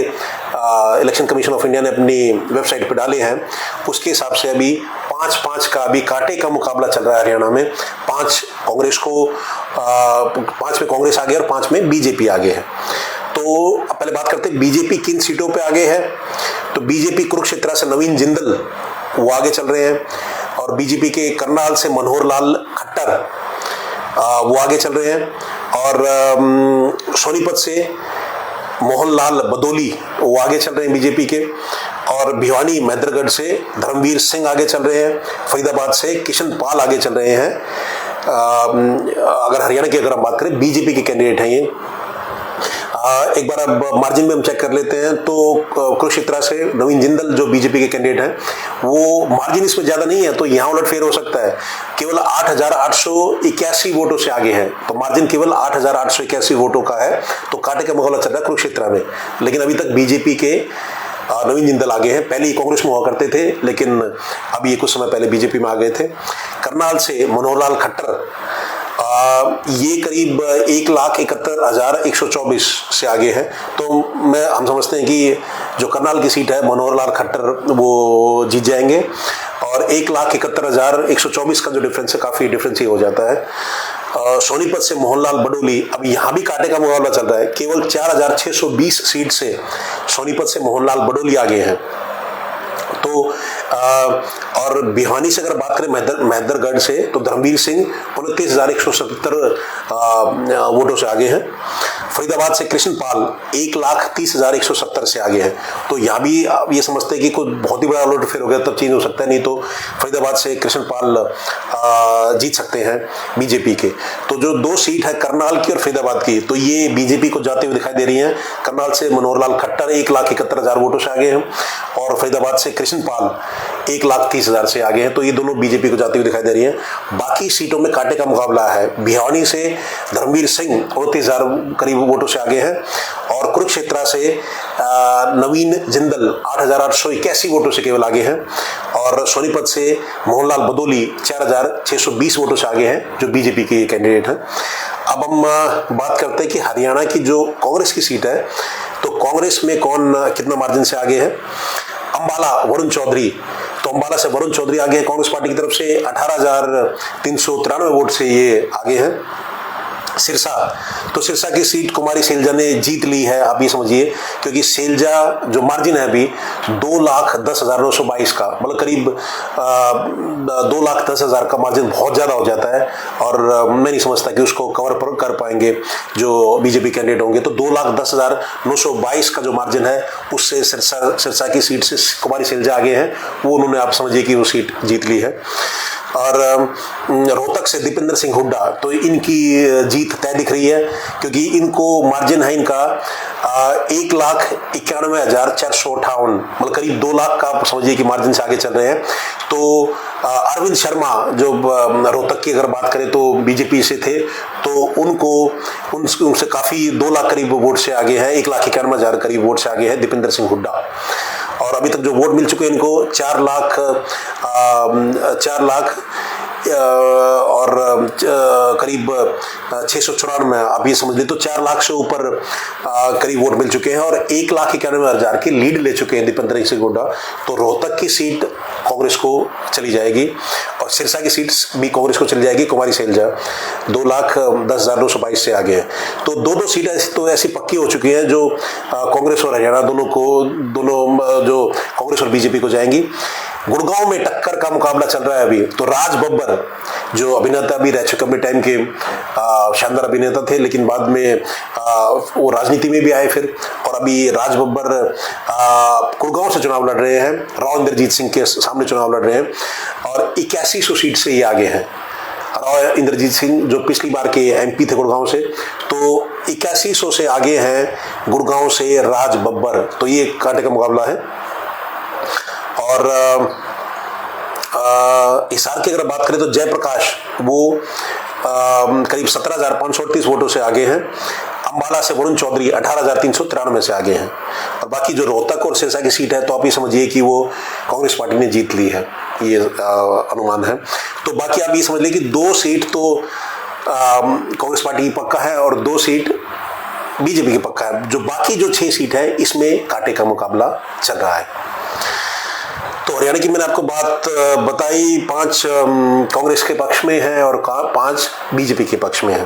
इलेक्शन कमीशन ऑफ इंडिया ने अपनी वेबसाइट पर डाले हैं, उसके हिसाब से अभी 5-5 का अभी कांटे का मुकाबला चल रहा है हरियाणा में। 5 कांग्रेस को 5 में कांग्रेस आगे और 5 में बीजेपी आगे है। तो अब पहले बात करते हैं बीजेपी किन सीटों पे आगे है। तो बीजेपी कुरुक्षेत्र से नवीन जिंदल वो आगे चल रहे हैं, और बीजेपी के करनाल से मनोहर लाल खट्टर वो आगे चल रहे हैं, और सोनीपत से मोहनलाल बदौली वो आगे चल रहे हैं बीजेपी के, और भिवानी महेंद्रगढ़ से धर्मवीर सिंह आगे चल रहे हैं, फरीदाबाद से किशन पाल आगे चल रहे हैं। अगर हरियाणा की अगर हम बात करें, बीजेपी के कैंडिडेट हैं ये। एक बार अब मार्जिन में हम चेक कर लेते हैं तो कुरुक्षेत्र से नवीन जिंदल जो बीजेपी के कैंडिडेट हैं, वो मार्जिन इसमें ज्यादा नहीं है, तो यहाँ उलटफेर हो सकता है। केवल 8,881 वोटों से आगे है, तो मार्जिन केवल 8,881 वोटों का है। तो कांटे का मुकाबला चल रहा है कुरुक्षेत्र में, लेकिन अभी तक बीजेपी के नवीन जिंदल आगे हैं। पहले ही कांग्रेस में हुआ करते थे, लेकिन अभी ये कुछ समय पहले बीजेपी में आ गए थे। करनाल से मनोहर लाल खट्टर ये करीब 1,71,124 से आगे है। तो हम समझते हैं कि जो करनाल की सीट है मनोहर लाल खट्टर वो जीत जाएंगे, और 1,71,124 का जो डिफरेंस है, काफी डिफरेंस ही हो जाता है। सोनीपत से मोहनलाल बडोली, अब यहाँ भी कांटे का मुकाबला चल रहा है। केवल 4,620 सीट से सोनीपत से मोहनलाल बडोली आगे हैं। तो और भिवानी से अगर बात करें महेंद्रगढ़ से, तो धर्मवीर सिंह 29,177 वोटों से आगे हैं। फरीदाबाद से कृष्ण पाल 1,30,170 से आगे हैं। तो यहाँ भी आप ये समझते हैं कि कोई बहुत ही बड़ा उलट फेर हो गया तब चेंज हो सकता है, नहीं तो फरीदाबाद से कृष्ण पाल जीत सकते हैं बीजेपी के। तो जो 2 सीट है करनाल की और फरीदाबाद की, तो ये बीजेपी को जाते हुए दिखाई दे रही हैं। करनाल से मनोहर लाल खट्टर 1,71,000 वोटों से आगे हैं, और फरीदाबाद से कृष्ण पाल 1,30,000 से आगे हैं। तो ये दोनों बीजेपी को जाती हुई दिखाई दे रही हैं। बाकी सीटों में कांटे का मुकाबला है। भिवानी से धर्मवीर सिंह 29,000 करीब वोटों से आगे हैं, और कुरुक्षेत्र से नवीन जिंदल 8,881 वोटों से केवल आगे हैं, और सोनीपत से मोहनलाल बदौली 4,620 वोटों से आगे हैं, जो बीजेपी के कैंडिडेट हैं। अब हम बात करते हैं कि हरियाणा की जो कांग्रेस की सीट है, तो कांग्रेस में कौन कितना मार्जिन से आगे है। अंबाला वरुण चौधरी, तो अंबाला से वरुण चौधरी आगे हैं कांग्रेस पार्टी की तरफ से 18,393 वोट से ये आगे हैं। सिरसा, तो सिरसा की सीट कुमारी शैलजा ने जीत ली है, आप ये समझिए, क्योंकि शैलजा जो मार्जिन है अभी 2,10,922 का, मतलब करीब 2,10,000 का मार्जिन बहुत ज्यादा हो जाता है और मैं नहीं समझता कि उसको कवर कर पाएंगे जो बीजेपी कैंडिडेट होंगे। तो 2,10,922 का जो मार्जिन है उससे सिरसा की सीट से कुमारी शैलजा आगे हैं, वो उन्होंने, आप समझिए कि वो सीट जीत ली है। और रोहतक से दीपेंद्र सिंह हुड्डा, तो इनकी जीत तय दिख रही है, क्योंकि इनको मार्जिन है इनका 1,91,458, मतलब करीब 2 लाख का, आप समझिए कि मार्जिन से आगे चल रहे हैं। तो अरविंद शर्मा जो रोहतक की अगर बात करें तो बीजेपी से थे, तो उनसे काफी 2 लाख करीब वोट से आगे है, 1,91,000 करीब वोट से आगे है दीपेंद्र सिंह हुड्डा। और अभी तक जो वोट मिल चुके हैं इनको 4 लाख और करीब 694, आप ये समझ लें तो 4 लाख से ऊपर करीब वोट मिल चुके हैं और 1,91,000 की लीड ले चुके हैं दीपेंद्र सिंह हुड्डा। तो रोहतक की सीट कांग्रेस को चली जाएगी और सिरसा की सीट भी कांग्रेस को चली जाएगी। कुमारी शैलजा 2,10,922 से आगे है। तो दो सीटें तो ऐसी पक्की हो चुकी हैं जो कांग्रेस और हरियाणा दोनों जो कांग्रेस और बीजेपी को जाएंगी। गुड़गांव में टक्कर का मुकाबला चल रहा है अभी। तो राज बब्बर जो अभिनेता भी रह चुके, अपने टाइम के शानदार अभिनेता थे, लेकिन बाद में वो राजनीति में भी आए फिर, और अभी राज बब्बर गुड़गांव से चुनाव लड़ रहे हैं, राव इंद्रजीत सिंह के सामने चुनाव लड़ रहे हैं और 8100 सीट से ये आगे हैं। राव इंद्रजीत सिंह जो पिछली बार के एमपी थे गुड़गांव से, तो 8100 से आगे हैं गुड़गांव से राज बब्बर। तो ये कांटे का मुकाबला है। और हिसार की अगर बात करें तो जयप्रकाश वो करीब 17,538 वोटों से आगे हैं। अंबाला से वरुण चौधरी 18,393 से आगे हैं। और बाकी जो रोहतक और सिरसा की सीट है तो आप ये समझिए कि वो कांग्रेस पार्टी ने जीत ली है, ये अनुमान है। तो बाकी आप ये समझ लीजिए कि 2 सीट तो कांग्रेस पार्टी की पक्का है और 2 सीट बीजेपी की पक्का है। जो बाकी जो 6 सीट है इसमें कांटे का मुकाबला चल रहा है। तो हरियाणा की मैंने आपको बात बताई, 5 कांग्रेस के पक्ष में है और 5 बीजेपी के पक्ष में है।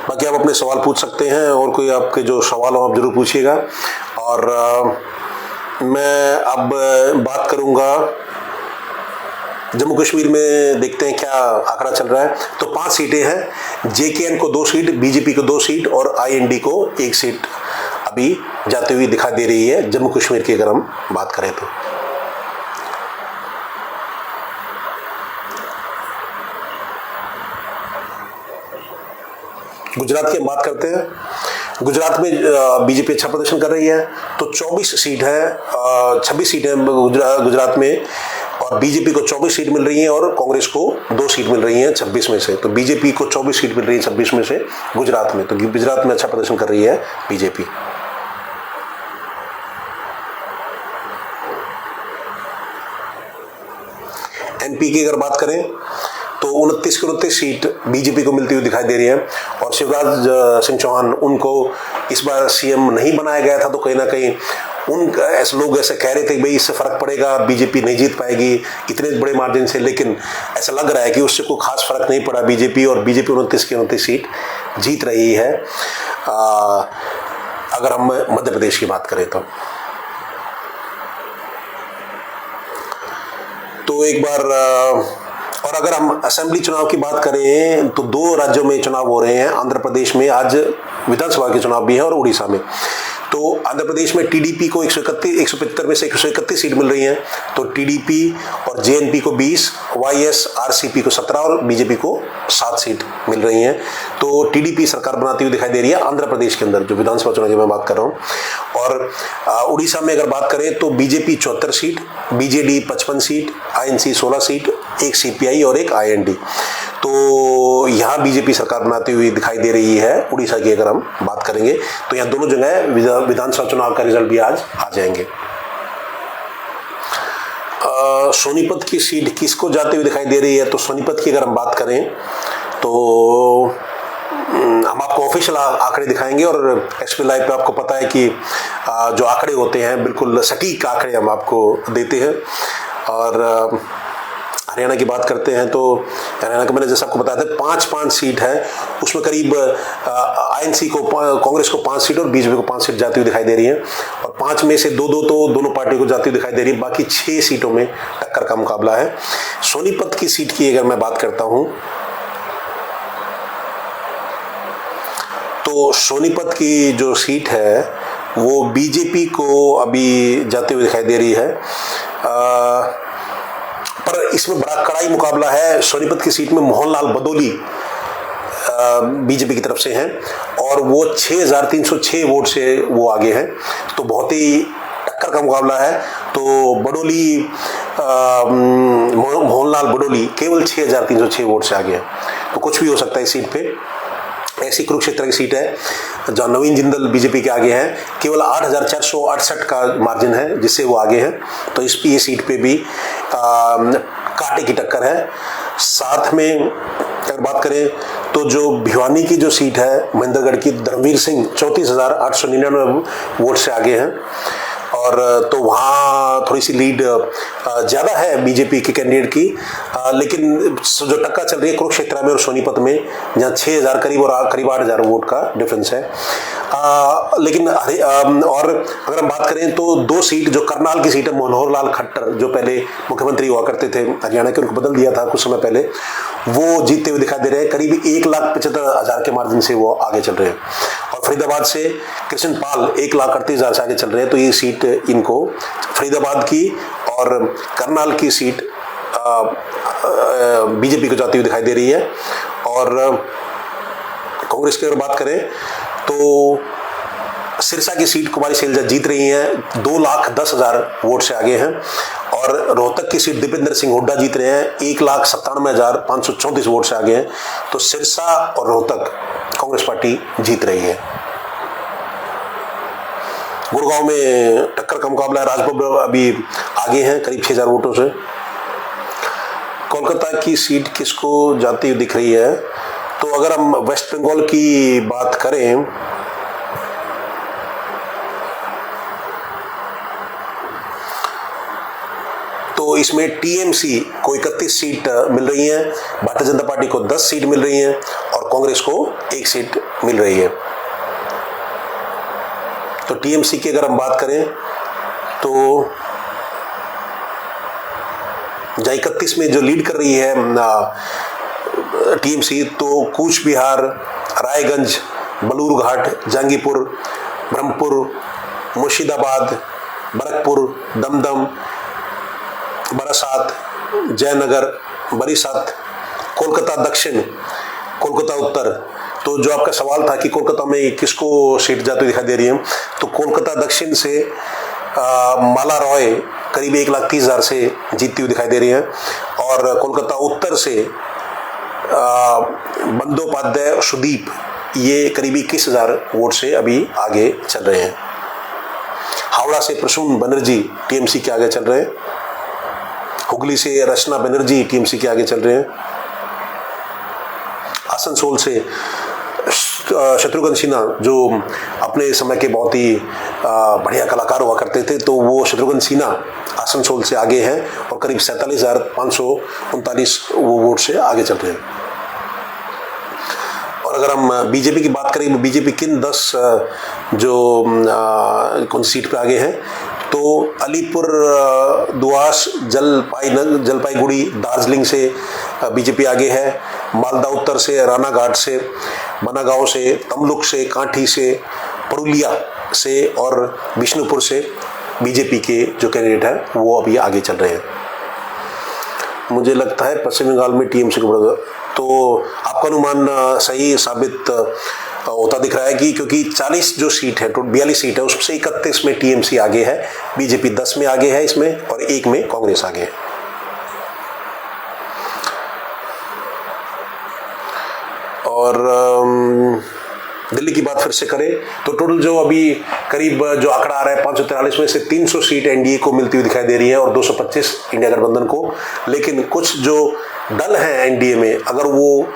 बाकी आप अपने सवाल पूछ सकते हैं और कोई आपके जो सवाल हो आप जरूर पूछिएगा। और मैं अब बात करूंगा जम्मू कश्मीर में, देखते हैं क्या आंकड़ा चल रहा है। तो 5 सीटें हैं, जेकेएन को 2 सीट, बीजेपी को 2 सीट और आईएनडी को 1 सीट अभी जाती हुई दिखाई दे रही है जम्मू कश्मीर की अगर हम बात करें तो। गुजरात की हम बात करते हैं। गुजरात में बीजेपी अच्छा प्रदर्शन कर रही है। तो 24 सीट है, 26 सीटें गुजरात में और बीजेपी को 24 सीट मिल रही हैं और कांग्रेस को 2 सीट मिल रही हैं 26 में से। तो बीजेपी को 24 सीट मिल रही है 26 में से गुजरात में। तो गुजरात में अच्छा प्रदर्शन कर रही है बीजेपी। एमपी की अगर बात करें तो 29 की 29 सीट बीजेपी को मिलती हुई दिखाई दे रही है और शिवराज सिंह चौहान, उनको इस बार सीएम नहीं बनाया गया था, तो कहीं ना कहीं ऐसे लोग ऐसे कह रहे थे कि भाई इससे फर्क पड़ेगा, बीजेपी नहीं जीत पाएगी इतने बड़े मार्जिन से, लेकिन ऐसा लग रहा है कि उससे कोई खास फर्क नहीं पड़ा बीजेपी, और बीजेपी 29 की 29 सीट जीत रही है। अगर हम मध्य प्रदेश की बात करें तो एक बार, और अगर हम असेंबली चुनाव की बात करें तो 2 राज्यों में चुनाव हो रहे हैं। आंध्र प्रदेश में आज विधानसभा के चुनाव भी है और उड़ीसा में। तो आंध्र प्रदेश में टीडीपी को 175 में से 131 सीट मिल रही हैं। तो टीडीपी और जेएनपी को 20, वाईएसआरसीपी को 17 और बीजेपी को 7 सीट मिल रही हैं। तो टीडीपी सरकार बनाती हुई दिखाई दे रही है आंध्र प्रदेश के अंदर, जो विधानसभा चुनाव की मैं बात कर रहा हूँ। और उड़ीसा में अगर बात करें तो BJP 74 seat, BJD 55 seat, INC 16 seat, 1 CPI और 1 आईएनडी। तो यहाँ बीजेपी सरकार बनाती हुई दिखाई दे रही है। उड़ीसा की अगर हम बात करेंगे तो यहाँ दोनों जगह विधानसभा चुनाव का रिजल्ट भी आज आ जाएंगे। सोनीपत की सीट किसको जाती हुई दिखाई दे रही है? तो सोनीपत की अगर हम बात करें तो हम आपको ऑफिशियल आंकड़े दिखाएंगे और एक्सपी लाइव पे आपको पता है कि जो आंकड़े होते हैं बिल्कुल सटीक आंकड़े हम आपको देते हैं। और हरियाणा की बात करते हैं तो हरियाणा का मैंने जैसे आपको बताया था 5-5 सीट है, उसमें करीब आईएनसी को, कांग्रेस को 5 सीट और बीजेपी को 5 सीट जाती हुई दिखाई दे रही है और 5 में से 2-2 तो दोनों पार्टियों को जाती हुई दिखाई दे रही है। बाकी 6 सीटों में टक्कर का मुकाबला है। सोनीपत की सीट की अगर मैं बात करता हूं तो सोनीपत की जो सीट है वो बीजेपी को अभी जाते हुए दिखाई दे रही है, पर इसमें बड़ा कड़ाई मुकाबला है। सोनीपत की सीट में मोहनलाल बदौली बीजेपी की तरफ से हैं और वो 6,306 वोट से वो आगे हैं, तो बहुत ही टक्कर का मुकाबला है। तो बडोली, मोहनलाल बडोली केवल 6,306 वोट से आगे हैं, तो कुछ भी हो सकता है इस सीट पे। ऐसी कुरुक्षेत्र की सीट है जहां नवीन जिंदल बीजेपी के आगे हैं, केवल 8,468 का मार्जिन है जिससे वो आगे हैं, तो इस ये सीट पे भी कांटे की टक्कर है। साथ में अगर बात करें तो जो भिवानी की जो सीट है महेंद्रगढ़ की, धर्मवीर सिंह 34,899 वोट से आगे हैं और तो वहाँ थोड़ी सी लीड ज़्यादा है बीजेपी के कैंडिडेट की, लेकिन जो टक्कर चल रही है कुरुक्षेत्र में और सोनीपत में जहाँ 6,000 करीब और करीब 8,000 वोट का डिफरेंस है। लेकिन और अगर हम बात करें तो 2 सीट जो करनाल की सीट है, मनोहर लाल खट्टर जो पहले मुख्यमंत्री हुआ करते थे हरियाणा के, उनको बदल दिया था कुछ समय पहले, वो जीतते हुए दिखाई दे रहे हैं। करीब 1,75,000 के मार्जिन से वो आगे चल रहे हैं। और फरीदाबाद से कृष्ण पाल 1,38,000 से आगे चल रहे हैं, तो ये सीट इनको फरीदाबाद की और करनाल की सीट बीजेपी को जाती हुई दिखाई दे रही है। और कांग्रेस की अगर बात करें तो सिरसा की सीट कुमारी शैलजा जीत रही हैं, 2,10,000 वोट से आगे हैं और रोहतक की सीट दीपेंद्र सिंह हुड्डा जीत रहे हैं, 1,97,534 वोट से आगे हैं, तो सिरसा और रोहतक कांग्रेस पार्टी जीत रही है। गुड़गांव में टक्कर का मुकाबला है, राजबब्बर अभी आगे हैं करीब 6,000 वोटों से। कोलकाता की सीट किसको जाती हुई दिख रही है, तो अगर हम वेस्ट बंगाल की बात करें तो इसमें टीएमसी को 31 सीट मिल रही है, भारतीय जनता पार्टी को 10 सीट मिल रही है और कांग्रेस को 1 सीट मिल रही है। तो टीएमसी की अगर हम बात करें तो जहाँ 31 में जो लीड कर रही है टीएमसी, तो कूच बिहार, रायगंज, बलूरघाट, जहांगीरपुर, ब्रह्मपुर, मुर्शिदाबाद, बरकपुर, दमदम, बरासात, जयनगर, बरीसात, कोलकाता दक्षिण, कोलकाता उत्तर। तो जो आपका सवाल था कि कोलकाता में किसको सीट जाती दिखाई दे रही है, तो कोलकाता दक्षिण से माला रॉय करीब 1,30,000 से जीतती हुई दिखाई दे रही है और कोलकाता उत्तर से बंदोपाध्याय सुदीप ये करीब 21,000 वोट से अभी आगे चल रहे हैं। हावड़ा से प्रसून बनर्जी टीएमसी के आगे चल रहे हैं, हुगली से रचना बनर्जी टीएमसी के आगे चल रहे हैं, आसनसोल से शत्रुघ्न सिन्हा जो अपने समय के बहुत ही बढ़िया कलाकार हुआ करते थे, तो वो शत्रुघ्न सिन्हा आसनसोल से आगे हैं और करीब 47,539 वोट से आगे चल रहे हैं। और अगर हम बीजेपी की बात करें, बीजेपी किन 10 जो कौन सी सीट पे आगे हैं, तो अलीपुर दुआस, जलपाईगुड़ी, दार्जिलिंग से बीजेपी आगे है, मालदा उत्तर से, रानाघाट से, बनागांव से, तमलुक से, कांठी से, पुरुलिया से और बिष्णुपुर से बीजेपी के जो कैंडिडेट हैं वो अभी आगे चल रहे हैं। मुझे लगता है पश्चिम बंगाल में टीएमसी को बढ़ा, तो आपका अनुमान सही साबित होता दिख रहा है कि क्योंकि 40 जो सीट है, टोटल 42 सीट है, उसमें से 31 में टीएमसी आगे है, बीजेपी 10 में आगे है इसमें और 1 में कांग्रेस आगे है। और दिल्ली की बात फिर से करें तो टोटल जो अभी करीब जो आंकड़ा आ रहा है 543 में से 300 सीट एनडीए को मिलती हुई दिखाई दे रही है और 225 इंडिया गठबंधन को। लेकिन कुछ जो दल हैं एनडीए में, अगर वो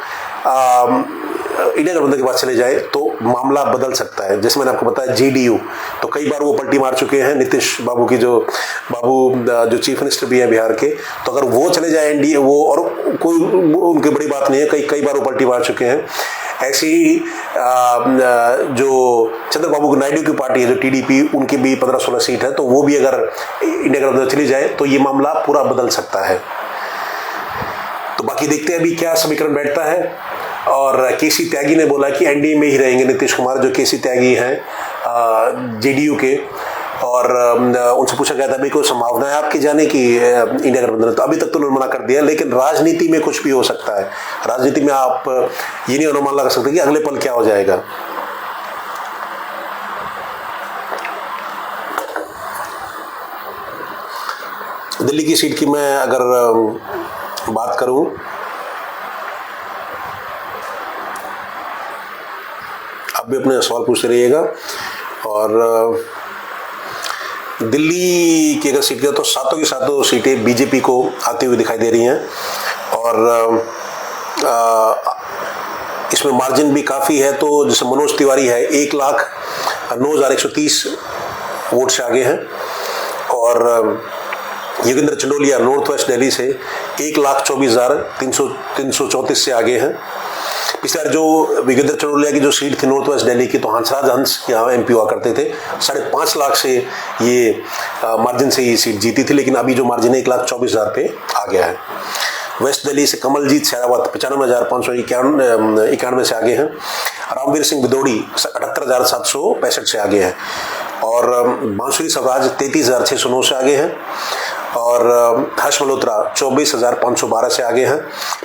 इंडिया गठबंधन के पास चले जाए तो मामला बदल सकता है। जैसे मैंने आपको बताया जेडीयू, तो कई बार वो पलटी मार चुके हैं नीतीश बाबू की, जो चीफ मिनिस्टर भी है बिहार के। तो अगर वो चले जाए एनडीए, वो और कोई उनकी बड़ी बात नहीं है, कई बार वो पलटी मार चुके हैं। ऐसी ही जो चंद्रबाबू नायडू की पार्टी है जो टीडीपी, उनकी भी 15-16 सीट है, तो वो भी अगर इंडिया गठबंधन चली जाए तो ये मामला पूरा बदल सकता है। तो बाकी देखते हैं अभी क्या समीकरण बैठता है। और केसी त्यागी ने बोला कि एनडीए में ही रहेंगे नीतीश कुमार, जो केसी त्यागी हैं जेडीयू के। और उनसे पूछा गया था भाई कोई संभावना है आपकी जाने की इंडिया गठबंधन, तो अभी तक तो उन्होंने मना कर दिया। लेकिन राजनीति में कुछ भी हो सकता है। राजनीति में आप ये नहीं अनुमान लगा सकते कि अगले पल क्या हो जाएगा। दिल्ली की सीट की मैं अगर बात करूं, आप भी अपने सवाल पूछते रहिएगा। और दिल्ली की अगर सीट की तो सातों की सातों सीटें बीजेपी को आती हुई दिखाई दे रही हैं। और इसमें मार्जिन भी काफ़ी है। तो जैसे मनोज तिवारी है 1,09,130 वोट से आगे हैं। और योगेंद्र चंडोलिया नॉर्थ वेस्ट दिल्ली से 1,24,334 से आगे हैं। पिछले बार जो योगेंद्र चंडोलिया की जो सीट थी नॉर्थ वेस्ट दिल्ली की, तो हंसराज हंस यहाँ एमपी हुआ करते थे, 5.5 लाख से ये मार्जिन से ये सीट जीती थी। लेकिन अभी जो मार्जिन है 1,24,000 पे आ गया है। वेस्ट दिल्ली से कमलजीत शेरावत 95,591 से आगे हैं। रामवीर सिंह बिदोड़ी 78,765 से आगे हैं। और बांसुरी स्वराज 33,609 से आगे हैं। और हर्ष मल्होत्रा 24,512 से आगे हैं।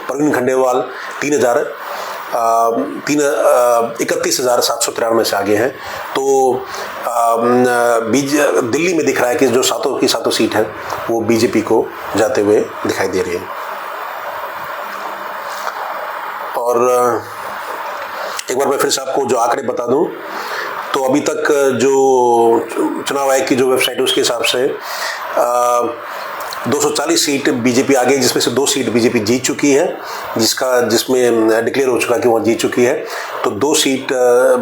प्रवीण खंडेलवाल 31,793 से आगे हैं। तो दिल्ली में दिख रहा है कि जो सातों की सातों सीट है वो बीजेपी को जाते हुए दिखाई दे रही है। और एक बार मैं फिर से आपको जो आंकड़े बता दूं, तो अभी तक जो चुनाव आयोग की जो वेबसाइट है उसके हिसाब से 240 सीट बीजेपी आ गई, जिसमें से 2 सीट बीजेपी जीत चुकी है, जिसमें डिक्लेयर हो चुका कि वह जीत चुकी है। तो 2 सीट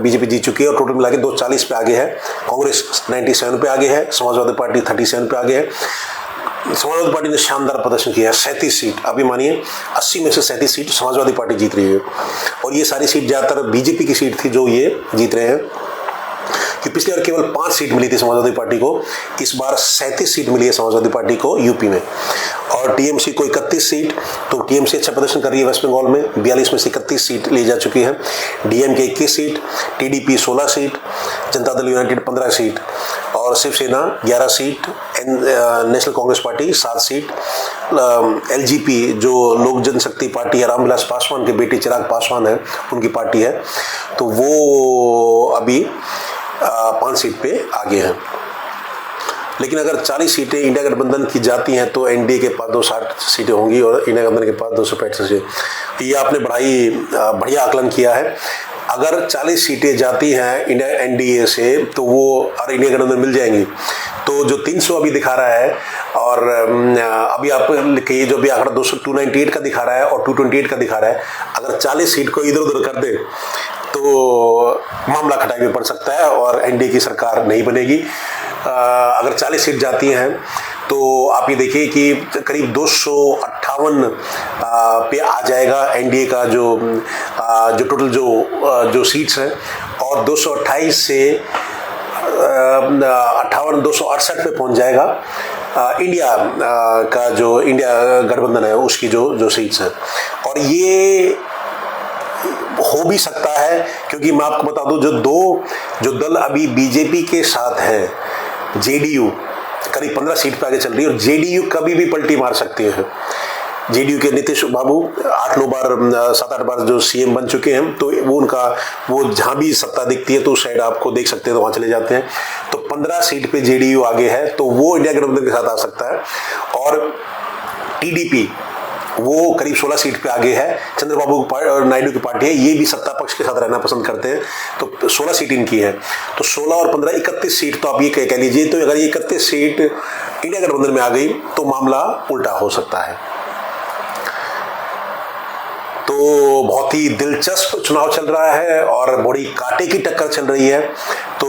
बीजेपी जीत चुकी है और टोटल मिला के 240 पे आगे है। कांग्रेस 97 पे आगे है। समाजवादी पार्टी 37 पे आगे है। समाजवादी पार्टी ने शानदार प्रदर्शन किया है, 37 सीट। अभी मानिए 80 में से 37 सीट समाजवादी पार्टी जीत रही है। और ये सारी सीट ज्यादातर बीजेपी की सीट थी जो ये जीत रहे हैं। कि पिछली बार केवल 5 सीट मिली थी समाजवादी पार्टी को, इस बार 37 सीट मिली है समाजवादी पार्टी को यूपी में। और टीएमसी को 31 सीट, तो टीएमसी अच्छा प्रदर्शन कर रही है वेस्ट बंगाल में, 42 में से 31 सीट ली जा चुकी है। DMK 21 seat, TDP 16 seat, Janata Dal United 15 seat और Shivsena 11 seat, national Congress party 7 seat, LJP जो लोक जनशक्ति पार्टी है, रामविलास पासवान के बेटे चिराग पासवान है उनकी पार्टी है, तो वो अभी 5 सीट पे आगे हैं। लेकिन अगर 40 सीटें इंडिया गठबंधन की जाती हैं तो एनडीए के पास 260 सीटें होंगी और इंडिया गठबंधन के पास 265 सीटें। ये आपने बढ़िया आकलन किया है। अगर 40 सीटें जाती हैं इंडिया एनडीए से तो वो और इंडिया गठबंधन मिल जाएंगी, तो जो 300 अभी दिखा रहा है और अभी आप ये जो भी आंकड़ा 298 का दिखा रहा है और 228 का दिखा रहा है, अगर 40 सीट को इधर उधर कर दे तो मामला खटाई में पड़ सकता है और एनडीए की सरकार नहीं बनेगी। अगर 40 सीट जाती हैं तो आप ये देखिए कि करीब 258 पे आ जाएगा एनडीए का जो टोटल जो सीट्स हैं, और 228 से 268 पे पहुंच जाएगा इंडिया का जो इंडिया गठबंधन है उसकी जो सीट्स हैं। और ये हो भी सकता है क्योंकि मैं आपको बता दूं जो दल अभी बीजेपी के साथ है, जेडीयू करीब 15 सीट पे आगे चल रही है और जेडीयू कभी भी पलटी मार सकती है। जेडीयू के नीतीश बाबू 7-8 बार जो सीएम बन चुके हैं, तो वो जहां भी सत्ता दिखती है तो उस साइड आपको देख सकते हैं तो वहां चले जाते हैं। तो 15 सीट पे जेडीयू आगे है, तो वो इंडिया गठबंधन के साथ आ सकता है। और टीडीपी वो करीब 16 सीट पे आगे है। चंद्रबाबू और नायडू की पार्टी है, ये भी सत्ता पक्ष के साथ रहना पसंद करते हैं, तो 16 सीट इनकी है। तो 16 और 15 31 सीट, तो आप ये कह लीजिए, तो अगर ये 31 सीट इंडिया गठबंधन में आ गई तो मामला उल्टा हो सकता है। तो बहुत ही दिलचस्प चुनाव चल रहा है और बड़ी कांटे की टक्कर चल रही है। तो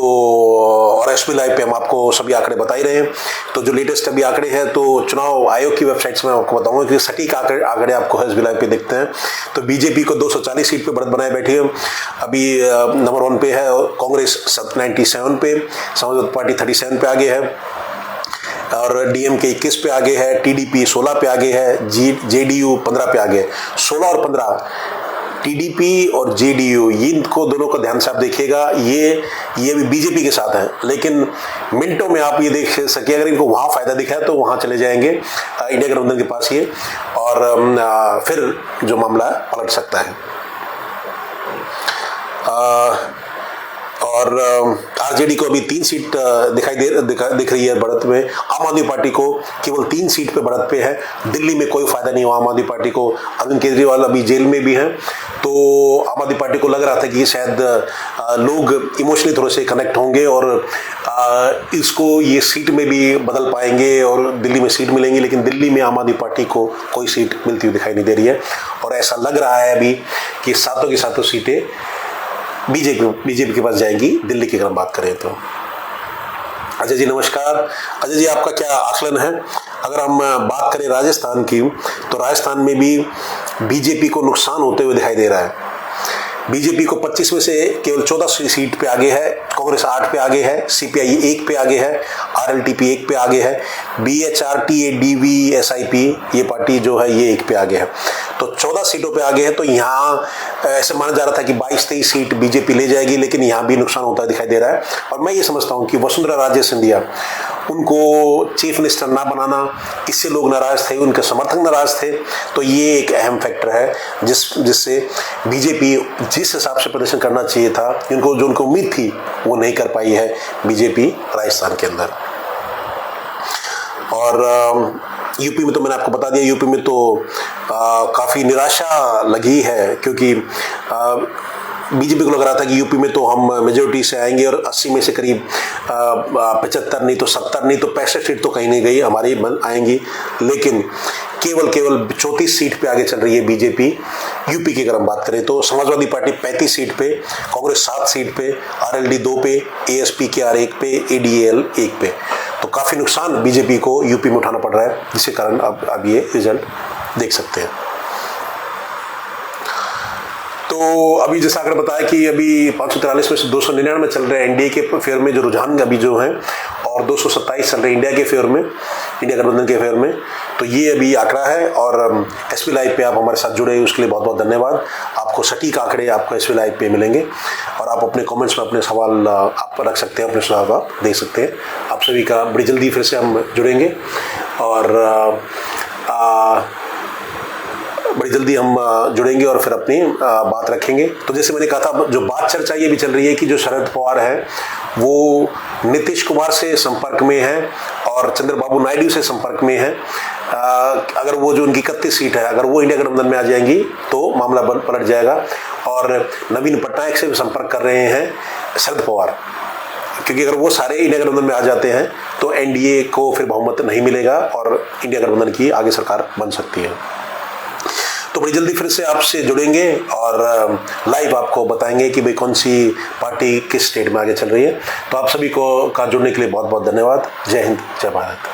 और एसपी लाइव पे हम आपको सभी आंकड़े बता ही रहे हैं। तो जो लेटेस्ट अभी आंकड़े हैं तो चुनाव आयोग की वेबसाइट्स में आपको बताऊंगा कि सटीक आंकड़े आपको एसपी लाइव पे दिखते हैं। तो बीजेपी को 240 सीट पे बढ़त बनाए बैठी है। अभी नंबर 1 पे है, कांग्रेस 97 पे, समाजवादी पार्टी 37 पे आगे है और डीएमके 21 पे आगे है, टीडीपी 16 पे आगे है, जेडीयू 15 पे आगे है। 16 और 15 टीडीपी और जेडीयू, इनको दोनों का ध्यान से आप देखिएगा, ये भी बीजेपी के साथ है, लेकिन मिनटों में आप ये देख सके अगर इनको वहां फायदा दिखा है तो वहां चले जाएंगे इंडिया गठबंधन के पास ये, और फिर जो मामला पलट सकता है। और आरजेडी को अभी 3 सीट दिख रही है बढ़त में। आम आदमी पार्टी को केवल 3 सीट पे बढ़त पे है। दिल्ली में कोई फायदा नहीं हुआ आम आदमी पार्टी को। अरविंद केजरीवाल अभी जेल में भी हैं, तो आम आदमी पार्टी को लग रहा था कि शायद लोग इमोशनली थोड़े से कनेक्ट होंगे और इसको ये सीट में भी बदल पाएंगे और दिल्ली में सीट मिलेंगी, लेकिन दिल्ली में आम आदमी पार्टी को कोई सीट मिलती हुई दिखाई नहीं दे रही है। और ऐसा लग रहा है अभी कि सातों की सातों सीटें बीजेपी के पास जाएंगी दिल्ली की अगर हम बात करें तो। अजय जी नमस्कार। अजय जी आपका क्या आकलन है? अगर हम बात करें राजस्थान की तो राजस्थान में भी बीजेपी को नुकसान होते हुए दिखाई दे रहा है। बीजेपी को 25 में से केवल 14 सीट पे आगे है, कांग्रेस 8 पे आगे है, सीपीआई 1 पे आगे है, आरएलटीपी 1 पे आगे है, बीएचआरटीएडीवी एसआईपी ये पार्टी जो है ये 1 पे आगे है। तो 14 सीटों पे आगे है। तो यहाँ ऐसे माना जा रहा था कि 22-23 सीट बीजेपी ले जाएगी, लेकिन यहाँ भी नुकसान होता दिखाई दे रहा है। और मैं ये समझता हूँ कि वसुंधरा राजे सिंधिया उनको चीफ मिनिस्टर ना बनाना, इससे लोग नाराज थे, उनके समर्थक नाराज थे। तो ये एक अहम फैक्टर है जिससे बीजेपी जिस हिसाब से प्रदर्शन करना चाहिए था, जो उनको उम्मीद थी वो नहीं कर पाई है बीजेपी राजस्थान के अंदर। और यूपी में तो मैंने आपको बता दिया, यूपी में तो काफ़ी निराशा लगी है, क्योंकि बीजेपी को लग रहा था कि यूपी में तो हम मेजोरिटी से आएंगे और 80 में से करीब 75 नहीं तो 70 नहीं तो 65 सीट तो कहीं नहीं गई हमारी आएंगी, लेकिन केवल 34 सीट पे आगे चल रही है बीजेपी। यूपी की अगर हम बात करें तो समाजवादी पार्टी 35 सीट पे, कांग्रेस 7 सीट पे, आरएलडी 2 पे, एएसपी के आर 1 पे, एडीएल 1 पे। तो काफ़ी नुकसान बीजेपी को यूपी में उठाना पड़ रहा है, जिसके कारण अब ये रिजल्ट देख सकते हैं। तो अभी जैसा आकर बताया कि अभी 543 में से 299 चल रहे हैं एनडीए के फेवर में जो रुझान अभी जो है, और 227 चल रहे हैं इंडिया के फेवर में, इंडिया गठबंधन के फेवर में। तो ये अभी आंकड़ा है। और एसपी लाइव पे आप हमारे साथ जुड़े उसके लिए बहुत बहुत धन्यवाद। आपको सटीक आंकड़े आपको एसपी लाइव पे मिलेंगे और आप अपने कमेंट्स में अपने सवाल आप रख सकते हैं, अपने सुझाव आप दे सकते हैं। आप सभी का बड़ी जल्दी फिर से हम जुड़ेंगे और बड़ी जल्दी हम जुड़ेंगे और फिर अपनी बात रखेंगे। तो जैसे मैंने कहा था, जो बात चर्चा ये भी चल रही है कि जो शरद पवार है वो नीतीश कुमार से संपर्क में है और चंद्रबाबू नायडू से संपर्क में है। अगर वो जो उनकी 31 सीट है, अगर वो इंडिया गठबंधन में आ जाएंगी तो मामला पलट जाएगा। और नवीन पटनायक से भी संपर्क कर रहे हैं शरद पवार, क्योंकि अगर वो सारे इंडिया गठबंधन में आ जाते हैं तो एनडीए को फिर बहुमत नहीं मिलेगा और इंडिया गठबंधन की आगे सरकार बन सकती है। तो बड़ी जल्दी फिर से आपसे जुड़ेंगे और लाइव आपको बताएंगे कि भाई कौन सी पार्टी किस स्टेट में आगे चल रही है। तो आप सभी को जुड़ने के लिए बहुत बहुत धन्यवाद। जय हिंद, जय भारत।